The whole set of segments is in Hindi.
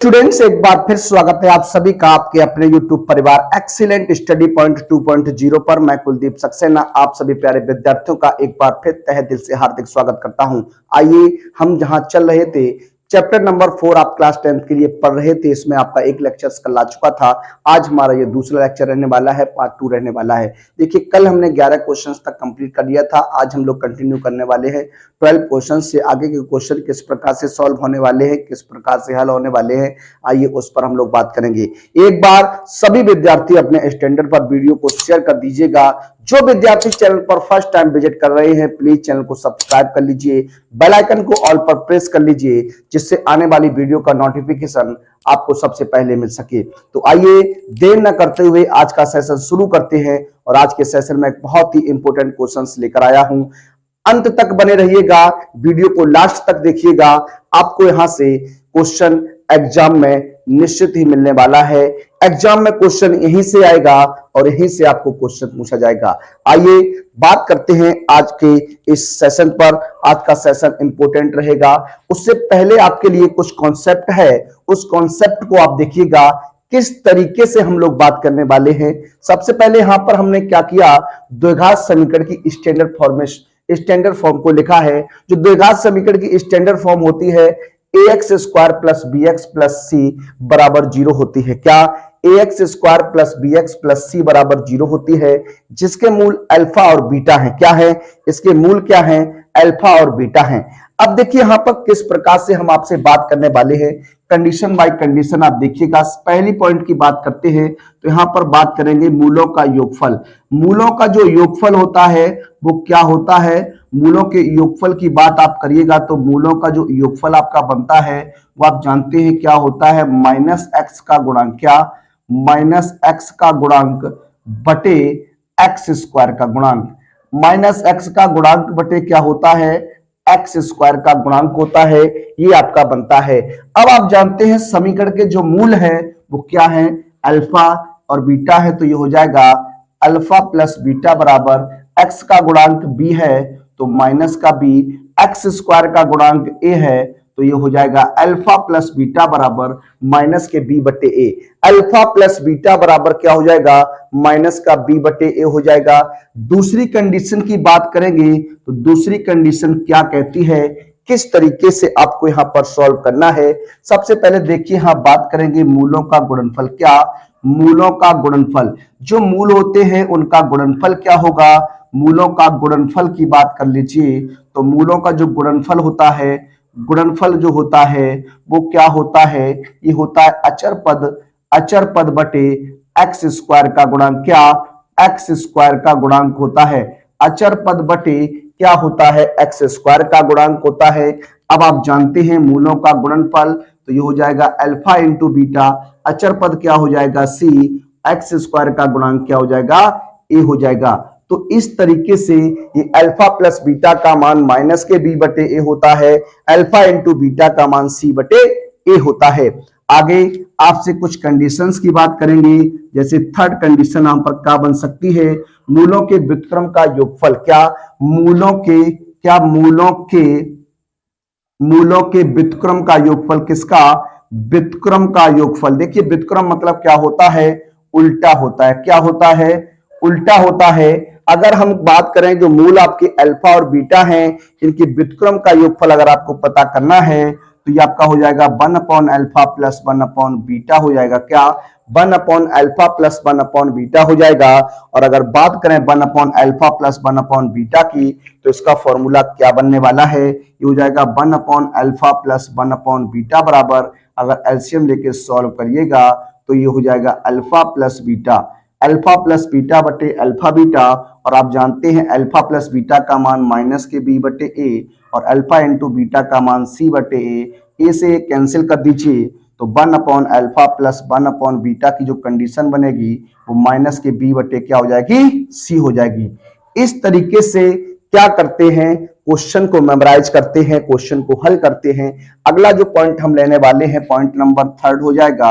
स्टूडेंट्स, एक बार फिर स्वागत है आप सभी का आपके अपने YouTube परिवार एक्सीलेंट स्टडी पॉइंट 2.0 पर। मैं कुलदीप सक्सेना आप सभी प्यारे विद्यार्थियों का एक बार फिर तहे दिल से हार्दिक स्वागत करता हूं। आइए, हम जहां चल रहे थे चैप्टर नंबर 4 आप क्लास 10th के लिए पढ़ रहे थे, इसमें आपका एक लेक्चर कल आ चुका था। आज हमारा ये दूसरा लेक्चर रहने वाला है, पार्ट 2 रहने वाला है। देखिए, कल हमने 11 क्वेश्चंस तक कंप्लीट कर लिया था। आज हम लोग कंटिन्यू करने वाले हैं 12 क्वेश्चन से। आगे के क्वेश्चन किस प्रकार से सॉल्व होने वाले हैं, किस प्रकार से हल होने वाले हैं, आइए उस पर हम लोग बात करेंगे। एक बार सभी विद्यार्थी अपने स्टैंडर्ड पर वीडियो को शेयर कर दीजिएगा। जो विद्यार्थी चैनल पर फर्स्ट टाइम विजिट कर रहे हैं, प्लीज चैनल को सब्सक्राइब कर लीजिए, बेल आइकन को ऑल पर प्रेस कर लीजिए, जिससे आने वाली वीडियो का नोटिफिकेशन आपको सबसे पहले मिल सके। तो आइए, देर न करते हुए आज का सेशन शुरू करते हैं। और आज के सेशन में एक बहुत ही इंपॉर्टेंट क्वेश्चंस लेकर आया हूं। अंत तक बने रहिएगा, वीडियो को लास्ट तक देखिएगा। आपको यहां से क्वेश्चन एग्जाम में निश्चित ही मिलने वाला है। एग्जाम में क्वेश्चन यहीं से आएगा और यहीं से आपको क्वेश्चन पूछा जाएगा। आइए बात करते हैं आज के इस सेशन पर। आज का सेशन इंपॉर्टेंट रहेगा। उससे पहले आपके लिए कुछ कॉन्सेप्ट है, उस कॉन्सेप्ट को आप देखिएगा किस तरीके से हम लोग बात करने वाले हैं। सबसे पहले यहां पर हमने क्या किया, द्विघात समीकरण की स्टैंडर्ड फॉर्म को लिखा है। जो द्विघात समीकरण की स्टैंडर्ड फॉर्म होती है, ax square plus B X plus C बराबर 0 होती है। क्या ax square plus B X plus C बराबर 0 होती है, जिसके मूल अल्फा और बीटा है। क्या है इसके मूल, क्या है, अल्फा और बीटा है। अब देखिए यहां पर किस प्रकार से हम आपसे बात करने वाले हैं, कंडीशन बाय कंडीशन आप देखिएगा। पहली पॉइंट की बात करते हैं तो यहां पर बात करेंगे मूलों का योगफल। मूलों का जो योगफल होता है वो क्या होता है, मूलों के योगफल की बात आप करिएगा तो मूलों का जो योगफल आपका बनता है वो आप जानते हैं क्या होता है, माइनस एक्स का गुणांक, क्या, माइनस एक्स का गुणांक बटे एक्स स्क्वायर का गुणांक। माइनस एक्स का गुणांक बटे क्या होता है, एक्स स्क्वायर का गुणांक होता है, ये आपका बनता है। अब आप जानते हैं समीकरण के जो मूल है वो क्या है, अल्फा और बीटा है। तो ये हो जाएगा अल्फा प्लस बीटा बराबर एक्स का गुणांक बी है तो माइनस का बी, एक्स स्क्वायर का गुणांक ए है तो ये हो जाएगा अल्फा प्लस बीटा बराबर माइनस के बी बटे ए। अल्फा प्लस बीटा बराबर क्या हो जाएगा, माइनस का बी बटे ए हो जाएगा। दूसरी कंडीशन की बात करेंगे तो दूसरी कंडीशन क्या कहती है, किस तरीके से आपको यहां पर सॉल्व करना है। सबसे पहले देखिए यहां बात करेंगे मूलों का गुणनफल। क्या, मूलों का गुणनफल, जो मूल होते हैं उनका गुणनफल क्या होगा, मूलों का गुणनफल की बात कर लीजिए। तो मूलों का जो गुणनफल होता है, गुणनफल जो होता है वो क्या होता है, ये होता है अचर पद बटे एक्स स्क्वायर का गुणांक। क्या, एक्स स्क्वायर का गुणांक होता है, अचर पद बटे क्या होता है, एक्स स्क्वायर का गुणांक होता है। अब आप जानते हैं मूलों का गुणनफल तो ये हो जाएगा अल्फा इंटू बीटा, अचर पद क्या हो जाएगा सी, एक्स स्क्वायर का गुणांक क्या हो जाएगा, ए हो जाएगा। तो इस तरीके से ये अल्फा प्लस बीटा का मान माइनस के बी बटे ए होता है, अल्फा इंटू बीटा का मान सी बटे ए होता है। आगे आपसे कुछ कंडीशंस की बात करेंगे, जैसे थर्ड कंडीशन यहां पर क्या बन सकती है, मूलों के व्युत्क्रम का योगफल। क्या, मूलों के व्युत्क्रम का योगफल, किसका, व्युत्क्रम का योगफल। देखिए व्युत्क्रम मतलब क्या होता है, उल्टा होता है। क्या होता है, उल्टा होता है। अगर हम बात करें जो मूल आपके अल्फा और बीटा हैं, इनके व्युत्क्रम का योगफल अगर आपको पता करना है तो ये आपका हो जाएगा 1 upon alpha plus 1 upon beta हो जाएगा। क्या, 1 upon alpha plus 1 upon beta हो जाएगा। और अगर बात करें 1 upon alpha plus 1 upon beta की तो इसका फॉर्मूला क्या बनने वाला है, ये हो जाएगा 1 upon alpha plus 1 upon beta बराबर, अगर एलसीएम लेके सॉल्व करिएगा तो ये हो जाएगा alpha plus beta, alpha plus beta बटे अल्फा बीटा। और आप जानते हैं अल्फा प्लस बीटा का मान माइनस के बी बटे ए और अल्फा इंटू बीटा का मान सी बटे ए से कैंसिल कर दीजिए तो 1 upon alpha plus 1 upon beta की जो कंडीशन बनेगी वो माइनस के बी बटे क्या हो जाएगी, सी हो जाएगी। इस तरीके से क्या करते हैं, क्वेश्चन को मेमोराइज करते हैं, क्वेश्चन को हल करते हैं। अगला जो पॉइंट हम लेने वाले हैं, पॉइंट नंबर 3 हो जाएगा,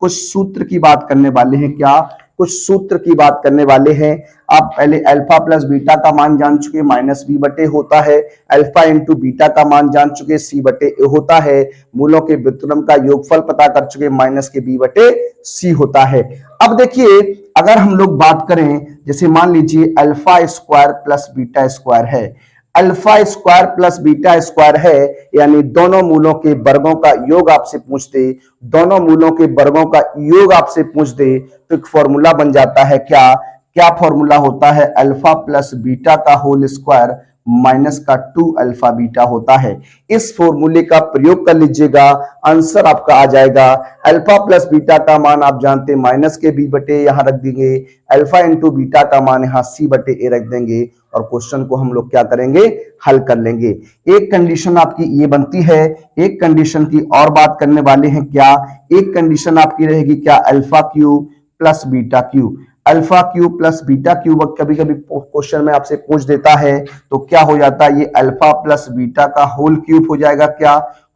कुछ सूत्र की बात करने वाले हैं। क्या, कुछ सूत्र की बात करने वाले हैं। आप पहले अल्फा प्लस बीटा का मान जान चुके, माइनस बी बटे होता है। अल्फा इंटू बीटा का मान जान चुके, सी बटे ए होता है। मूलों के व्युत्क्रम का योगफल पता कर चुके, माइनस के बी बटे सी होता है। अब देखिए, अगर हम लोग बात करें, जैसे मान लीजिए alpha square plus beta square है, alpha square plus beta square है, यानी दोनों मूलों के वर्गों का योग आपसे पूछ दे, दोनों मूलों के वर्गों का योग आपसे पूछ दे, तो एक फॉर्मूला बन जाता है। क्या क्या फॉर्मूला होता है? अल्फा प्लस बीटा का होल स्क्वायर माइनस का 2 अल्फा बीटा होता है। इस फॉर्मूले का प्रयोग कर लीजिएगा, आंसर आपका आ जाएगा। अल्फा प्लस बीटा का मान आप जानते हैं माइनस के बी बटे यहां रख देंगे, अल्फा इंटू बीटा का मान यहां सी बटे ए रख देंगे, और क्वेश्चन को हम लोग क्या करेंगे? हल कर लेंगे। एक कंडीशन आपकी ये बनती है, एक कंडीशन की और बात करने वाले हैं। क्या एक कंडीशन आपकी रहेगी? क्या alpha cube plus beta cube, alpha cube plus beta cube कभी कभी क्वेश्चन में आपसे पूछ देता है, तो क्या हो जाता है? ये अल्फा प्लस बीटा का होल क्यूब हो जाएगा। क्या?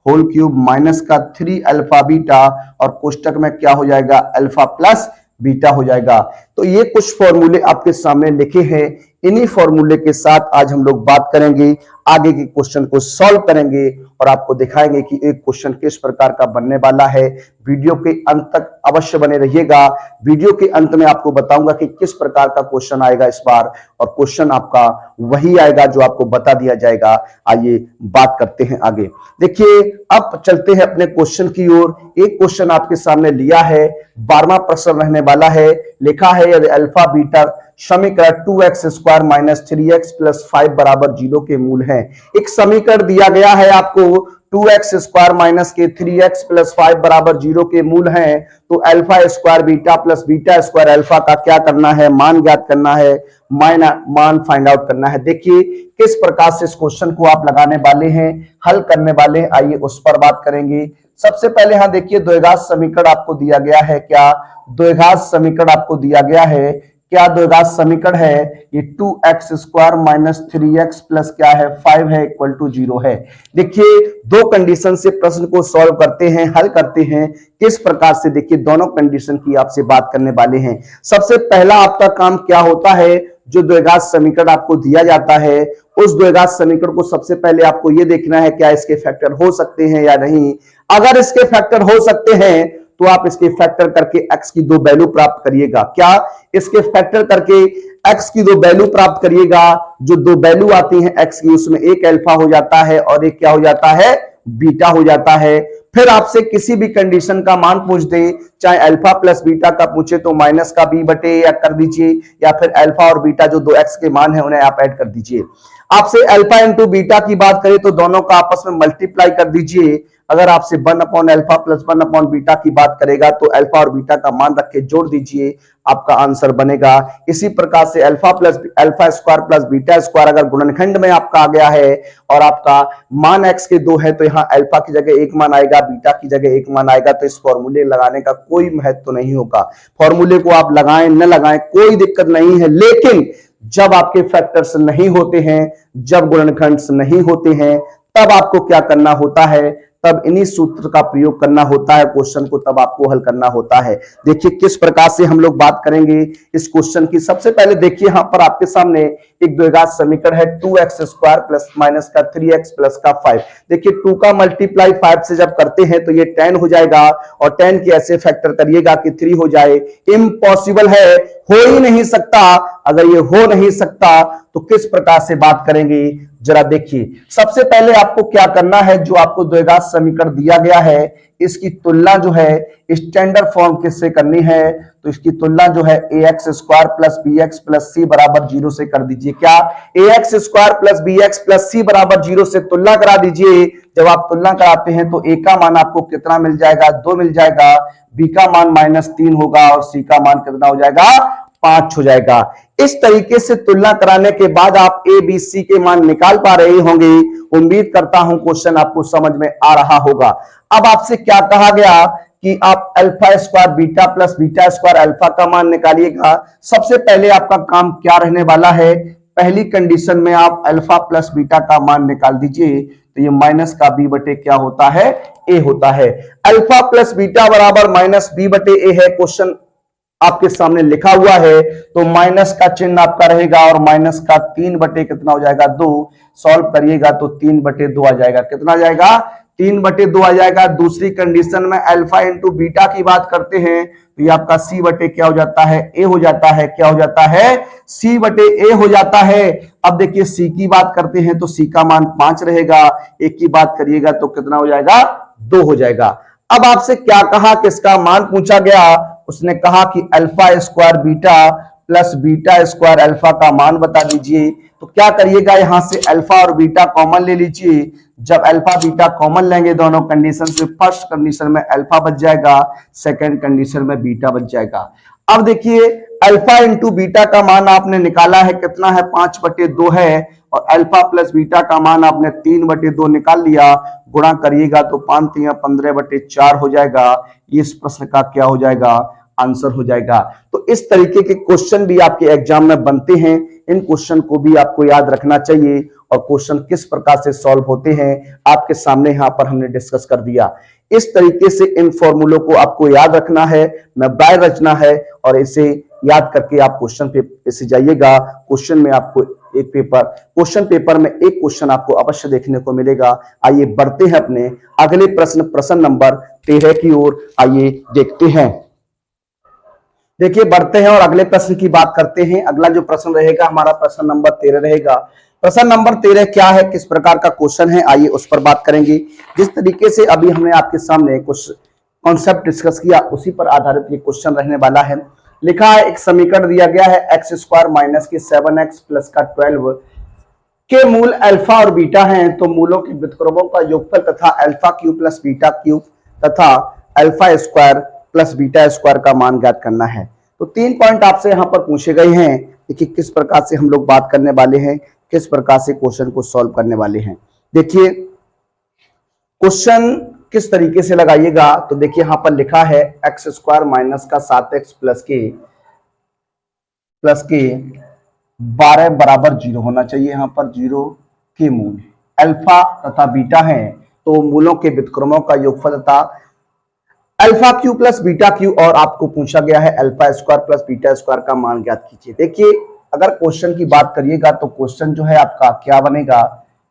होल क्यूब माइनस का 3 अल्फा बीटा, और कोष्टक में क्या हो जाएगा? अल्फा प्लस बीटा हो जाएगा। तो ये कुछ फॉर्मूले आपके सामने लिखे हैं, इन्हीं फॉर्मूले के साथ आज हम लोग बात करेंगे, आगे के क्वेश्चन को सॉल्व करेंगे और आपको दिखाएंगे कि एक क्वेश्चन किस प्रकार का बनने वाला है। वीडियो के अंत तक अवश्य बने रहिएगा। वीडियो के अंत में आपको बताऊंगा कि किस प्रकार का क्वेश्चन आएगा इस बार, और क्वेश्चन आपका वही आएगा जो आपको बता दिया जाएगा। आइए बात करते हैं आगे। देखिए, अब चलते हैं अपने क्वेश्चन की ओर। एक क्वेश्चन आपके सामने लिया है, 12वां प्रश्न रहने वाला है। लिखा है यदि अल्फा बीटा समीकरण 2x square minus 3x plus 5 बराबर 0 के मूल हैं। एक समीकरण दिया गया है आपको, 2x स्क्वायर माइनस के 3x प्लस 5 बराबर 0 के मूल हैं। तो alpha square beta plus beta square alpha का क्या करना है? मान ज्ञात करना है, मान फाइंड आउट करना है। देखिए किस प्रकार से इस क्वेश्चन को आप लगाने वाले हैं, हल करने वाले हैं, आइए उस पर बात करेंगे। सबसे पहले यहां देखिए, द्विघात समीकरण आपको दिया गया है। क्या द्विघात समीकरण आपको दिया गया है? क्या द्विघात समीकरण है? ये 2x square minus 3x plus क्या है? 5 है, इक्वल टू 0 है। देखिए दो कंडीशन से प्रश्न को सॉल्व करते हैं, हल करते हैं। किस प्रकार से? देखिए दोनों कंडीशन की आपसे बात करने वाले हैं। सबसे पहला आपका काम क्या होता है? जो द्विघात समीकरण आपको दिया जाता है, उस द्विघात समीकरण को सबसे पहले आपको यह देखना है क्या इसके फैक्टर हो सकते हैं या नहीं। अगर इसके फैक्टर हो सकते हैं तो आप इसके फैक्टर करके x की 2 वैल्यू प्राप्त करिएगा। क्या? इसके फैक्टर करके x की 2 वैल्यू प्राप्त करिएगा। जो 2 वैल्यू आती हैं x की, उसमें एक अल्फा हो जाता है और एक क्या हो जाता है? बीटा हो जाता है। फिर आपसे किसी भी कंडीशन का मान पूछ दे, चाहे अल्फा प्लस बीटा का पूछे तो माइनस का बी बटे या कर दीजिए, या फिर अल्फा और बीटा जो 2x के मान है उन्हें आप ऐड कर दीजिए। आपसे अल्फा इंटू बीटा की बात करें तो दोनों का आपस में मल्टीप्लाई कर दीजिए। अगर आपसे 1 upon alpha plus 1 upon beta की बात करेगा तो अल्फा और बीटा का मान रख के जोड़ दीजिए, आपका आंसर बनेगा। इसी प्रकार से alpha square plus beta square अगर गुणनखंड में आपका आ गया है और आपका मान x के 2 है, तो यहाँ अल्फा की जगह 1 मान आएगा, बीटा की जगह 1 मान आएगा। तो इस फॉर्मूले लगाने का कोई महत्व नहीं होगा। फॉर्मूले को आप लगाएं न लगाएं कोई दिक्कत नहीं है, लेकिन जब आपके फैक्टर्स नहीं होते हैं, जब गुणनखंड नहीं होते हैं, तब आपको क्या करना होता है? तब इन्हीं सूत्र का प्रयोग करना होता है, क्वेश्चन को तब आपको हल करना होता है। देखिए किस प्रकार से हम लोग बात करेंगे इस क्वेश्चन की। सबसे पहले देखिए यहां पर आपके सामने एक द्विघात समीकरण है, 2x स्क्वायर प्लस माइनस का 3x प्लस का 5। देखिए 2 का मल्टीप्लाई 5 से जब करते हैं तो ये 10 हो जाएगा, और 10 के ऐसे फैक्टर करिएगा कि 3 हो जाए। इम्पॉसिबल है, हो ही नहीं सकता। अगर ये हो नहीं सकता तो किस प्रकार से बात करेंगे, जरा देखिए। सबसे पहले आपको क्या करना है, जो आपको द्विघात समीकरण दिया गया है इसकी तुलना जो है स्टैंडर्ड फॉर्म किससे करनी है? तो इसकी तुलना जो है ax square plus bx plus c बराबर 0 से कर दीजिए। क्या? ax square plus bx plus c बराबर 0 से तुलना करा दीजिए। जब आप तुलना कराते हैं तो a का मान आपको कितना मिल जाएगा? 2 मिल जाएगा, b का मान -3 होगा और c का मान कितना हो जाएगा? 5 हो जाएगा। इस तरीके से तुलना कराने के बाद आप ए बी सी के मान निकाल पा रहे होंगे। उम्मीद करता हूं क्वेश्चन आपको समझ में आ रहा होगा। अब आपसे क्या कहा गया कि आप alpha square beta plus beta square alpha का मान निकालिएगा। सबसे पहले आपका काम क्या रहने वाला है? पहली कंडीशन में आप अल्फा प्लस बीटा का मान निकाल दीजिए, तो ये माइनस का बी बटे क्या होता है? ए होता है। अल्फा प्लस बीटा बराबर माइनस बी बटे ए है। क्वेश्चन आपके सामने लिखा हुआ है, तो माइनस का चिन्ह आपका रहेगा और माइनस का 3 बटे कितना हो जाएगा 2। सॉल्व करिएगा तो 3/2 आ जाएगा। कितना आ जाएगा 3/2 आ जाएगा। दूसरी कंडीशन में अल्फा इंटू बीटा की बात करते हैं तो ये आपका सी बटे क्या हो जाता है ए हो जाता है। क्या हो जाता है सी बटे ए हो जाता है। अब देखिए सी की बात करते हैं तो सी का मान 5 रहेगा। एक की बात करिएगा तो कितना हो जाएगा 2 हो जाएगा। अब आपसे क्या कहा, किसका मान पूछा गया, उसने कहा कि alpha square beta plus beta square alpha का मान बता दीजिए। तो क्या करिएगा, यहां से अल्फा और बीटा कॉमन ले लीजिए। जब अल्फा बीटा कॉमन लेंगे दोनों कंडीशन से, फर्स्ट कंडीशन में अल्फा बच जाएगा, सेकंड कंडीशन में बीटा बच जाएगा। अब देखिए अल्फा इंटू बीटा का मान आपने निकाला है, कितना है 5/2 है, और अल्फा प्लस बीटा का मान आपने 3/2 निकाल लिया। गुणा करिएगा तो 5 3 15/4 हो जाएगा। इस प्रश्न का क्या हो जाएगा आंसर हो जाएगा। तो इस तरीके के क्वेश्चन भी आपके एग्जाम में बनते हैं। इन क्वेश्चन को भी आपको याद रखना चाहिए और क्वेश्चन किस प्रकार से सॉल्व होते हैं आपके सामने यहां पर हमने डिस्कस कर दिया। इस तरीके से इन फॉर्मूलों को आपको याद रखना है, मैब्राय रचना है और इसे याद करके आप क्वेश्चन पेपर से जाइएगा। क्वेश्चन में आपको एक क्वेश्चन पेपर में एक क्वेश्चन आपको अवश्य देखने को मिलेगा। आइए बढ़ते हैं अपने अगले प्रश्न नंबर 13 की ओर। आइए देखते हैं। देखिए बढ़ते हैं और अगले प्रश्न की बात करते हैं। अगला जो प्रश्न रहेगा हमारा प्रश्न नंबर 13 रहेगा। प्रश्न नंबर 13 क्या है, किस प्रकार का क्वेश्चन है, आइए उस पर बात करेंगे। जिस तरीके से अभी हमने आपके सामने कुछ कॉन्सेप्ट डिस्कस किया उसी पर आधारित ये क्वेश्चन रहने वाला है। लिखा है एक समीकरण दिया गया है एक्स स्क्वायर माइनस के 7x प्लस का 12 के मूल अल्फा और बीटा हैं, तो मूलों के व्युत्क्रमों का योगफल तथा alpha cube plus beta cube तथा alpha square plus beta square का मान ज्ञात करना है। तो 3 पॉइंट आपसे यहां पर पूछे गए हैं। देखिए किस प्रकार से हम लोग बात करने वाले हैं, किस प्रकार से क्वेश्चन को सॉल्व करने वाले हैं। देखिए क्वेश्चन किस तरीके से लगाइएगा, तो देखिए यहां पर लिखा है एक्स स्क्वायर माइनस का 7x प्लस के 12 बराबर 0 होना चाहिए। यहां पर 0 के मूल अल्फा तथा बीटा हैं, तो मूलों के व्युत्क्रमों का योगफल तथा alpha Q plus beta Q, और आपको पूछा गया है alpha square plus beta square का मान ज्ञात कीजिए। देखिए अगर क्वेश्चन की बात करिएगा तो क्वेश्चन जो है आपका क्या बनेगा,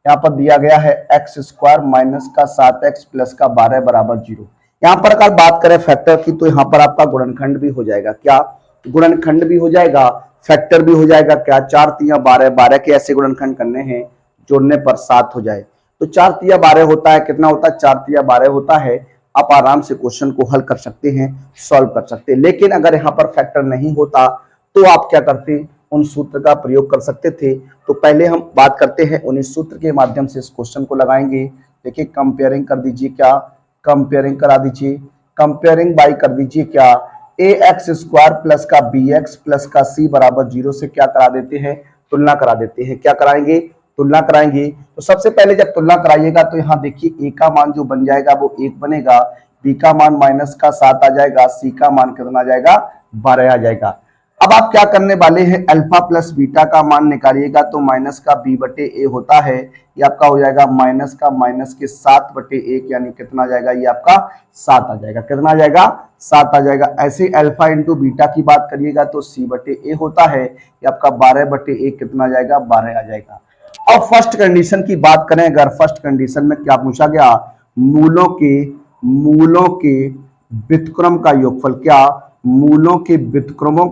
यहाँ पर दिया गया है एक्स स्क्वायर माइनस का 7x प्लस का 12 बराबर 0। यहाँ पर अगर बात करें फैक्टर की तो यहाँ पर आपका गुणनखंड भी हो जाएगा। क्या गुणनखंड भी हो जाएगा, फैक्टर भी हो जाएगा। क्या 4 3 12, 12 के ऐसे गुणनखंड करने हैं जोड़ने पर 7 हो जाए, तो 4 3 12 होता है। कितना होता है 4 3 12 होता है। आप आराम से क्वेश्चन को हल कर सकते हैं, सॉल्व कर सकते हैं। लेकिन अगर यहाँ पर फैक्टर नहीं होता तो आप क्या करते, उन सूत्र का प्रयोग कर सकते थे। तो पहले हम बात करते हैं उन्हीं सूत्र के माध्यम से इस क्वेश्चन को लगाएंगे। देखिए कंपेयरिंग कर दीजिए, क्या कंपेयरिंग करा दीजिए, कंपेयरिंग बाय कर दीजिए क्या ए एक्स स्क्वायर प्लस का बी एक्स प्लस का सी बराबर 0 से क्या करा देते हैं, तुलना करा देते हैं। क्या कराएंगे, तुलना कराएंगे। तो सबसे पहले जब तुलना कराइएगा तो यहाँ देखिए ए का मान जो बन जाएगा वो 1 बनेगा, बी का मान माइनस का 7 आ जाएगा, सी का मान कितना आ जाएगा 12 आ जाएगा। अब आप क्या करने वाले हैं, अल्फा प्लस बीटा का मान निकालिएगा तो माइनस का b बटे ए होता है, ये आपका हो जाएगा माइनस का माइनस के 7/1, यानी कितना आ जाएगा, ये आपका 7 आ जाएगा। कितना आ जाएगा 7 आ जाएगा। ऐसे अल्फा इंटू बीटा की बात करिएगा तो c बटे ए होता है, ये आपका 12/1 कितना आ जाएगा 12 आ जाएगा। अब फर्स्ट कंडीशन की बात करें, अगर फर्स्ट कंडीशन में क्या पूछा गया, मूलों के व्युत्क्रम का योगफल। क्या मूलों के व्युत्क्रमों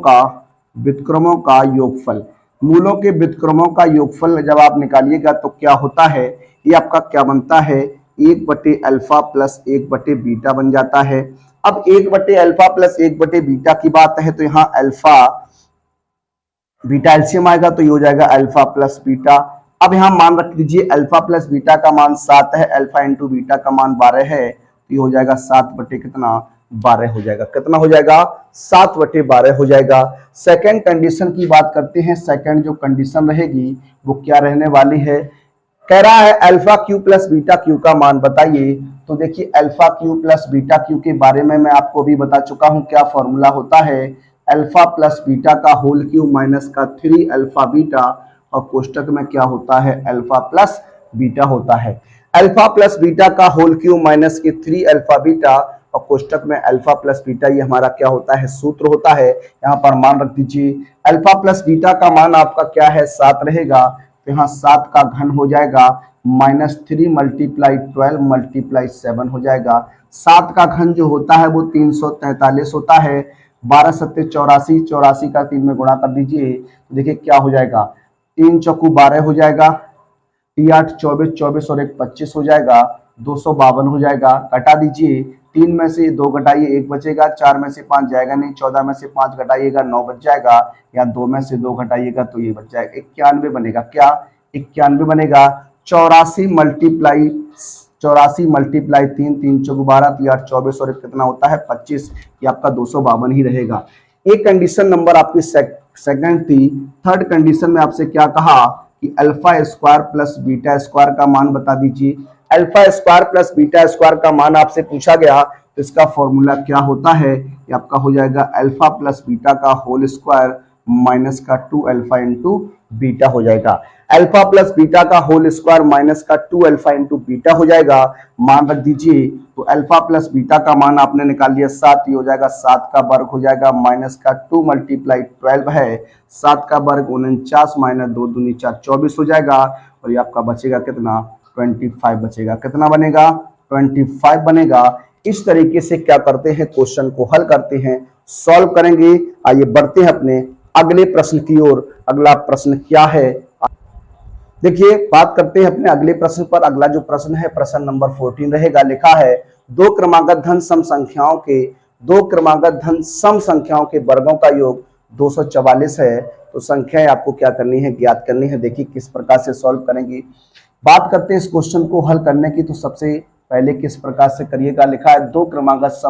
का योगफल, मूलों के व्युत्क्रमों का योगफल जब आप निकालिएगा तो क्या होता है, ये आपका क्या बनता है 1 बटे अल्फा प्लस 1 बटे बीटा बन जाता है। अब 1 बटे अल्फा प्लस 1 बटे बीटा की बात है तो यहाँ अल्फा बीटा एलसीएम आएगा तो ये हो जाएगा अल्फा प्लस बीटा। अब यहाँ मान रख लीजिए अल्फा प्लस बीटा का मान 7 है, अल्फा इंटू बीटा का मान 12 है, तो ये हो जाएगा 7 बटे कितना 12 हो जाएगा। कितना हो जाएगा 7 बटे 12 हो जाएगा। सेकंड कंडीशन की बात करते हैं। सेकंड जो कंडीशन रहेगी वो क्या रहने वाली है, कह रहा है alpha Q plus beta Q का मान बताइए। तो देखिए alpha Q plus beta Q के बारे में मैं आपको भी बता चुका हूं, क्या फॉर्मूला होता है, अल्फा प्लस बीटा का होल क्यू माइनस का 3 अल्फा बीटा, और कोष्टक में क्या होता है अल्फा प्लस बीटा होता है। अल्फा प्लस बीटा का होल क्यू माइनस के 3 अल्फा बीटा और कोष्टक में अल्फा प्लस बीटा ये हमारा क्या होता है, सूत्र होता है। यहाँ पर मान रख दीजिए, अल्फा प्लस बीटा का मान आपका क्या है, 7 रहेगा, तो यहाँ 7 का घन हो जाएगा -3 मल्टीप्लाई 12 मल्टीप्लाई 7 हो जाएगा। 7 का घन जो होता है वो 343 होता है। 12 सत्ते 84, 84 का 3 में गुणा कर दीजिए, तो देखिए क्या हो जाएगा, 3 चौकू 12 हो जाएगा, 8 24, 24 और 1 25 हो जाएगा, 252 हो जाएगा। घटा दीजिए, 3 में से 2 घटाइए 1 बचेगा, 4 में से 5 जाएगा नहीं, 14 में से 5 घटाइएगा 9 बच जाएगा, या 2 में से 2 घटाइएगा तो ये बच जाएगा 91 बनेगा। क्या 91 बनेगा। 84 मल्टीप्लाई 3, 3 चौक 12, 8 24 और 1 कितना होता है 25, ये आपका 252 ही रहेगा। एक कंडीशन नंबर आपकी सेकंड थी। थर्ड कंडीशन में आपसे क्या कहा कि alpha square plus beta square का मान बता दीजिए। Alpha square plus beta square का मान आपसे पूछा गया, तो इसका फॉर्मूला क्या होता है, ये आपका हो जाएगा अल्फा प्लस बीटा का होल स्क्वायर माइनस का 2 अल्फा इंटू बीटा हो जाएगा। अल्फा प्लस बीटा का होल स्क्वायर माइनस का 2 अल्फा इंटू बीटा हो जाएगा। मान रख दीजिए, तो अल्फा प्लस बीटा का मान आपने निकाल लिया 7, ये हो जाएगा 7 का वर्ग हो जाएगा माइनस का 2 मल्टीप्लाई 12 है, 7 का वर्ग 49 माइनस 2 दूनी 4 24 हो जाएगा, और ये आपका बचेगा कितना 25 बचेगा। कितना बनेगा 25 बनेगा। इस तरीके से क्या करते हैं, क्वेश्चन को हल करते हैं, सॉल्व करेंगे। आइए बढ़ते हैं अपने अगले प्रश्न की ओर। अगला प्रश्न क्या है, देखिए बात करते हैं अपने अगले प्रश्न पर। अगला जो प्रश्न है प्रश्न नंबर 14 रहेगा। लिखा है दो क्रमागत धन सम संख्याओं के वर्गों का योग 244 है। तो संख्याएं आपको क्या करनी है, ज्ञात करनी है। देखिए किस प्रकार से सॉल्व करेंगे। बात करते हैं इस क्वेश्चन को हल करने की, तो सबसे पहले किस प्रकार से करिएगा। लिखा है दो क्रमागत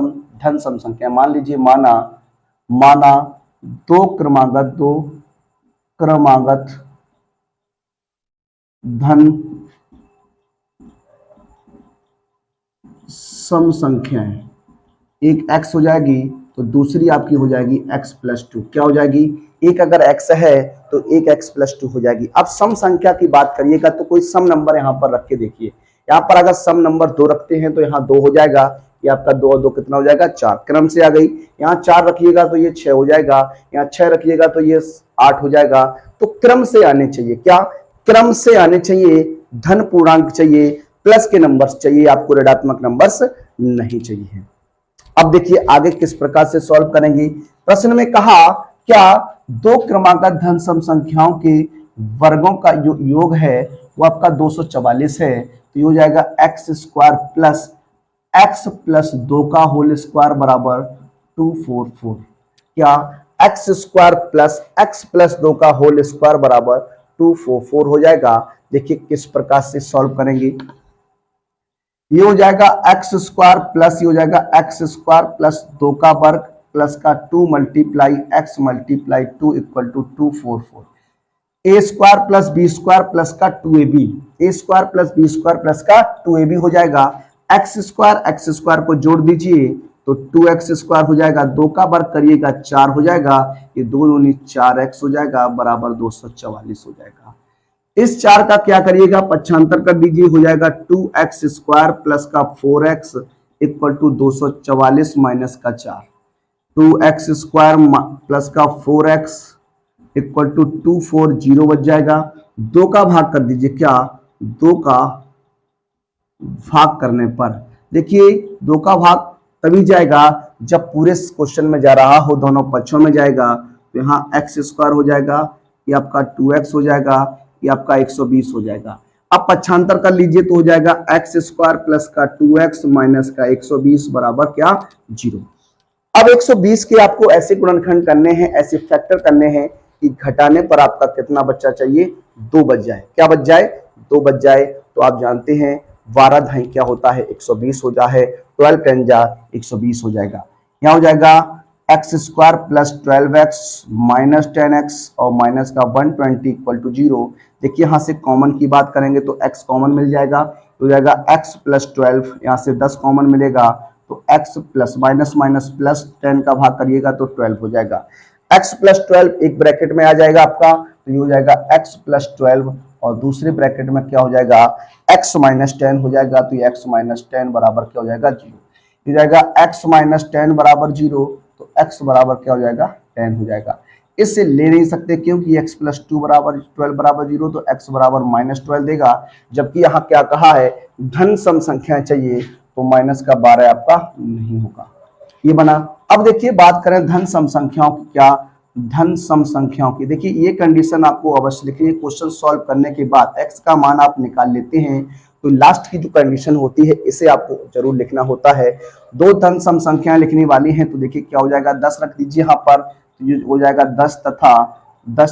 धन सम संख्या, मान लीजिए माना दो क्रमागत धन सम संख्याएं, एक x हो जाएगी तो दूसरी आपकी हो जाएगी x प्लस 2। क्या हो जाएगी, एक अगर x है तो एक x प्लस 2 हो जाएगी। अब सम संख्या की बात करिएगा तो कोई सम नंबर यहाँ पर रख के देखिए। यहाँ पर अगर सम नंबर 2 रखते हैं तो यहाँ 2 हो जाएगा, ये आपका 2 और 2 कितना हो जाएगा 4, क्रम से आ गई। यहाँ 4 रखिएगा तो ये 6 हो जाएगा, यहाँ 6 रखिएगा तो ये 8 हो जाएगा। तो क्रम से आने चाहिए, क्या क्रम से आने चाहिए, धन पूर्णांक चाहिए, प्लस के नंबर्स चाहिए, आपको ऋणात्मक नंबर्स नहीं चाहिए। अब देखिए आगे किस प्रकार से सॉल्व करेंगे। प्रश्न में कहा क्या दो क्रमागत धन सम संख्याओं के वर्गों का योग है वो आपका 244 है। तो ये हो जाएगा x square plus x plus 2 का होल स्क्वायर बराबर 244। क्या x square plus x plus 2 का होल स्क्वायर बराबर 244 हो जाएगा। देखिए किस प्रकार से सॉल्व करेंगे। ये हो जाएगा एक्स स्क्वायर प्लस ये हो जाएगा एक्स स्क्वायर प्लस 2 का वर्ग प्लस का 2 multiply X multiply 2 equal to 244। A square plus B square plus का 2ab, A square plus B square plus का 2ab हो जाएगा। एक्स स्क्वायर को जोड़ दीजिए तो 2x स्क्वायर हो जाएगा, 2 का वर्ग करिएगा 4 हो जाएगा, ये 2 दूनी 4x हो जाएगा बराबर 244 हो जाएगा। इस 4 का क्या करिएगा, पक्षांतर कर दीजिए, हो जाएगा 2x स्क्वायर प्लस का 4x इक्वल टू 244 माइनस का 4। 2x स्क्वायर प्लस का 4x इक्वल टू 240 बच जाएगा। 2 का भाग कर दीजिए, क्या 2 का भाग करने पर देखिए 2 का भाग तभी जाएगा जब पूरे क्वेश्चन में जा रहा हो, दोनों पक्षों में जाएगा। तो यहाँ x स्क्वायर हो जाएगा, ये आपका 2x हो जाएगा, ये आपका 120 हो जाएगा। अब पक्षांतर कर लीजिए तो हो जाएगा x स्क्वायर प्लस का 2x माइनस का 120 बराबर क्या 0। अब 120 के आपको ऐसे गुणनखंड करने हैं, ऐसे फैक्टर करने हैं कि घटाने पर आपका कितना बच्चा चाहिए, 2 बच जाए। क्या बच जाए, 2 बच जाए। तो आप जानते हैं 12 धाई क्या होता है 120 हो जाए, 12 10 जा 120 हो जाएगा। यहाँ हो जाएगा x square plus 12x minus 10x और माइनस का 120 इक्वल टू 0। देखिए यहाँ से कॉमन की बात करेंगे तो x कॉमन मिल जाएगा, तो हो जाएगा x प्लस 12, यहाँ से 10 कॉमन मिलेगा तो x plus minus minus plus 10 का भाग करिएगा तो 12 हो जाएगा। x प्लस 12 एक ब्रैकेट में आ जाएगा आपका, तो ये हो जाएगा x प्लस 12 और दूसरे ब्रैकेट में क्या हो जाएगा x माइनस 10 हो जाएगा, तो ये x माइनस 10 बराबर क्या हो जाएगा 0। हो जाएगा x माइनस 10 बराबर 0, तो x बराबर क्या हो जाएगा 10 हो जाएगा। इससे ले नहीं सकते क्योंकि x प्लस 2 बराबर 12 बराबर 0, तो x बराबर माइनस 12 देगा। जबकि यहाँ क्या कहा है, धन सम संख्याएं चाहिए, तो माइनस का 12 आपका नहीं होगा, ये बना। अब देखिए बात करें धन सम संख्याओं की, क्या धन सम संख्याओं की, देखिए ये कंडीशन आपको अवश्य लिखनी है। क्वेश्चन सॉल्व करने के बाद x का मान आप निकाल लेते हैं, तो लास्ट की जो कंडीशन होती है इसे आपको जरूर लिखना होता है। दो धन सम संख्याएं लिखने वाली हैं, तो देखिए क्या हो जाएगा, 10 रख दीजिए यहाँ पर, तो ये हो जाएगा 10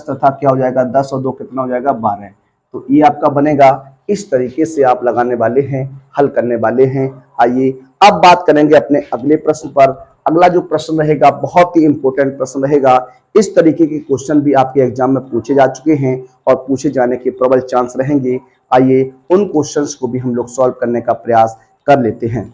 तथा क्या हो जाएगा 10 और 2 कितना हो जाएगा 12। तो ये आपका बनेगा। इस तरीके से आप लगाने वाले हैं, हल करने वाले हैं। आइए अब बात करेंगे अपने अगले प्रश्न पर। अगला जो प्रश्न रहेगा बहुत ही इंपॉर्टेंट प्रश्न रहेगा। इस तरीके के क्वेश्चन भी आपके एग्जाम में पूछे जा चुके हैं और पूछे जाने के प्रबल चांस रहेंगे। आइए उन क्वेश्चंस को भी हम लोग सॉल्व करने का प्रयास कर लेते हैं।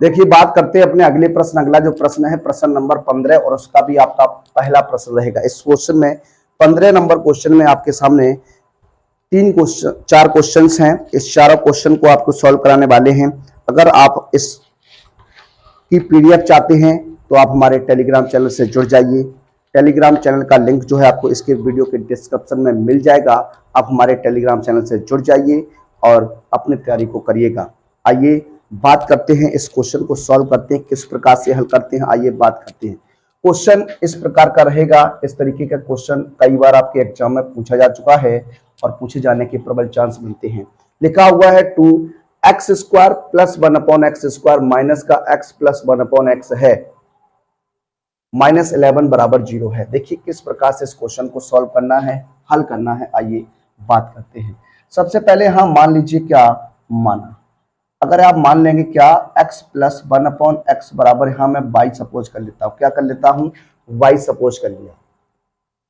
देखिए बात करते हैं अपने अगले प्रश्न। अगला जो प्रश्न है प्रश्न नंबर 15 और उसका भी आपका पहला प्रश्न रहेगा। इस क्वेश्चन में 15 नंबर क्वेश्चन में आपके सामने चार क्वेश्चंस हैं। इस चारों क्वेश्चन को आपको सॉल्व कराने वाले हैं। अगर आप इस की पीडीएफ चाहते हैं तो आप हमारे टेलीग्राम चैनल से जुड़ जाइए। टेलीग्राम चैनल का लिंक जो है आपको इसके वीडियो के डिस्क्रिप्शन में मिल जाएगा। आप हमारे टेलीग्राम चैनल से जुड़ जाइए और अपनी तैयारी को करिएगा। आइए बात करते हैं, इस क्वेश्चन को सॉल्व करते हैं, किस प्रकार से हल करते हैं। आइए बात करते हैं। क्वेश्चन इस प्रकार का रहेगा। इस तरीके का क्वेश्चन कई बार आपके एग्जाम में पूछा जा चुका है और पूछे जाने के प्रबल चांस मिलते हैं। लिखा हुआ है 2x square plus 1/x square minus का x प्लस 1/x है, -11 बराबर 0 है। देखिए किस प्रकार से इस क्वेश्चन को सॉल्व करना है, हल करना है। आइए बात करते हैं। सबसे पहले हम मान लीजिए क्या माना, अगर आप मान लेंगे क्या x प्लस 1/x बराबर, यहां मैं y सपोज कर लेता हूं। क्या कर लेता हूं, y सपोज कर लिया।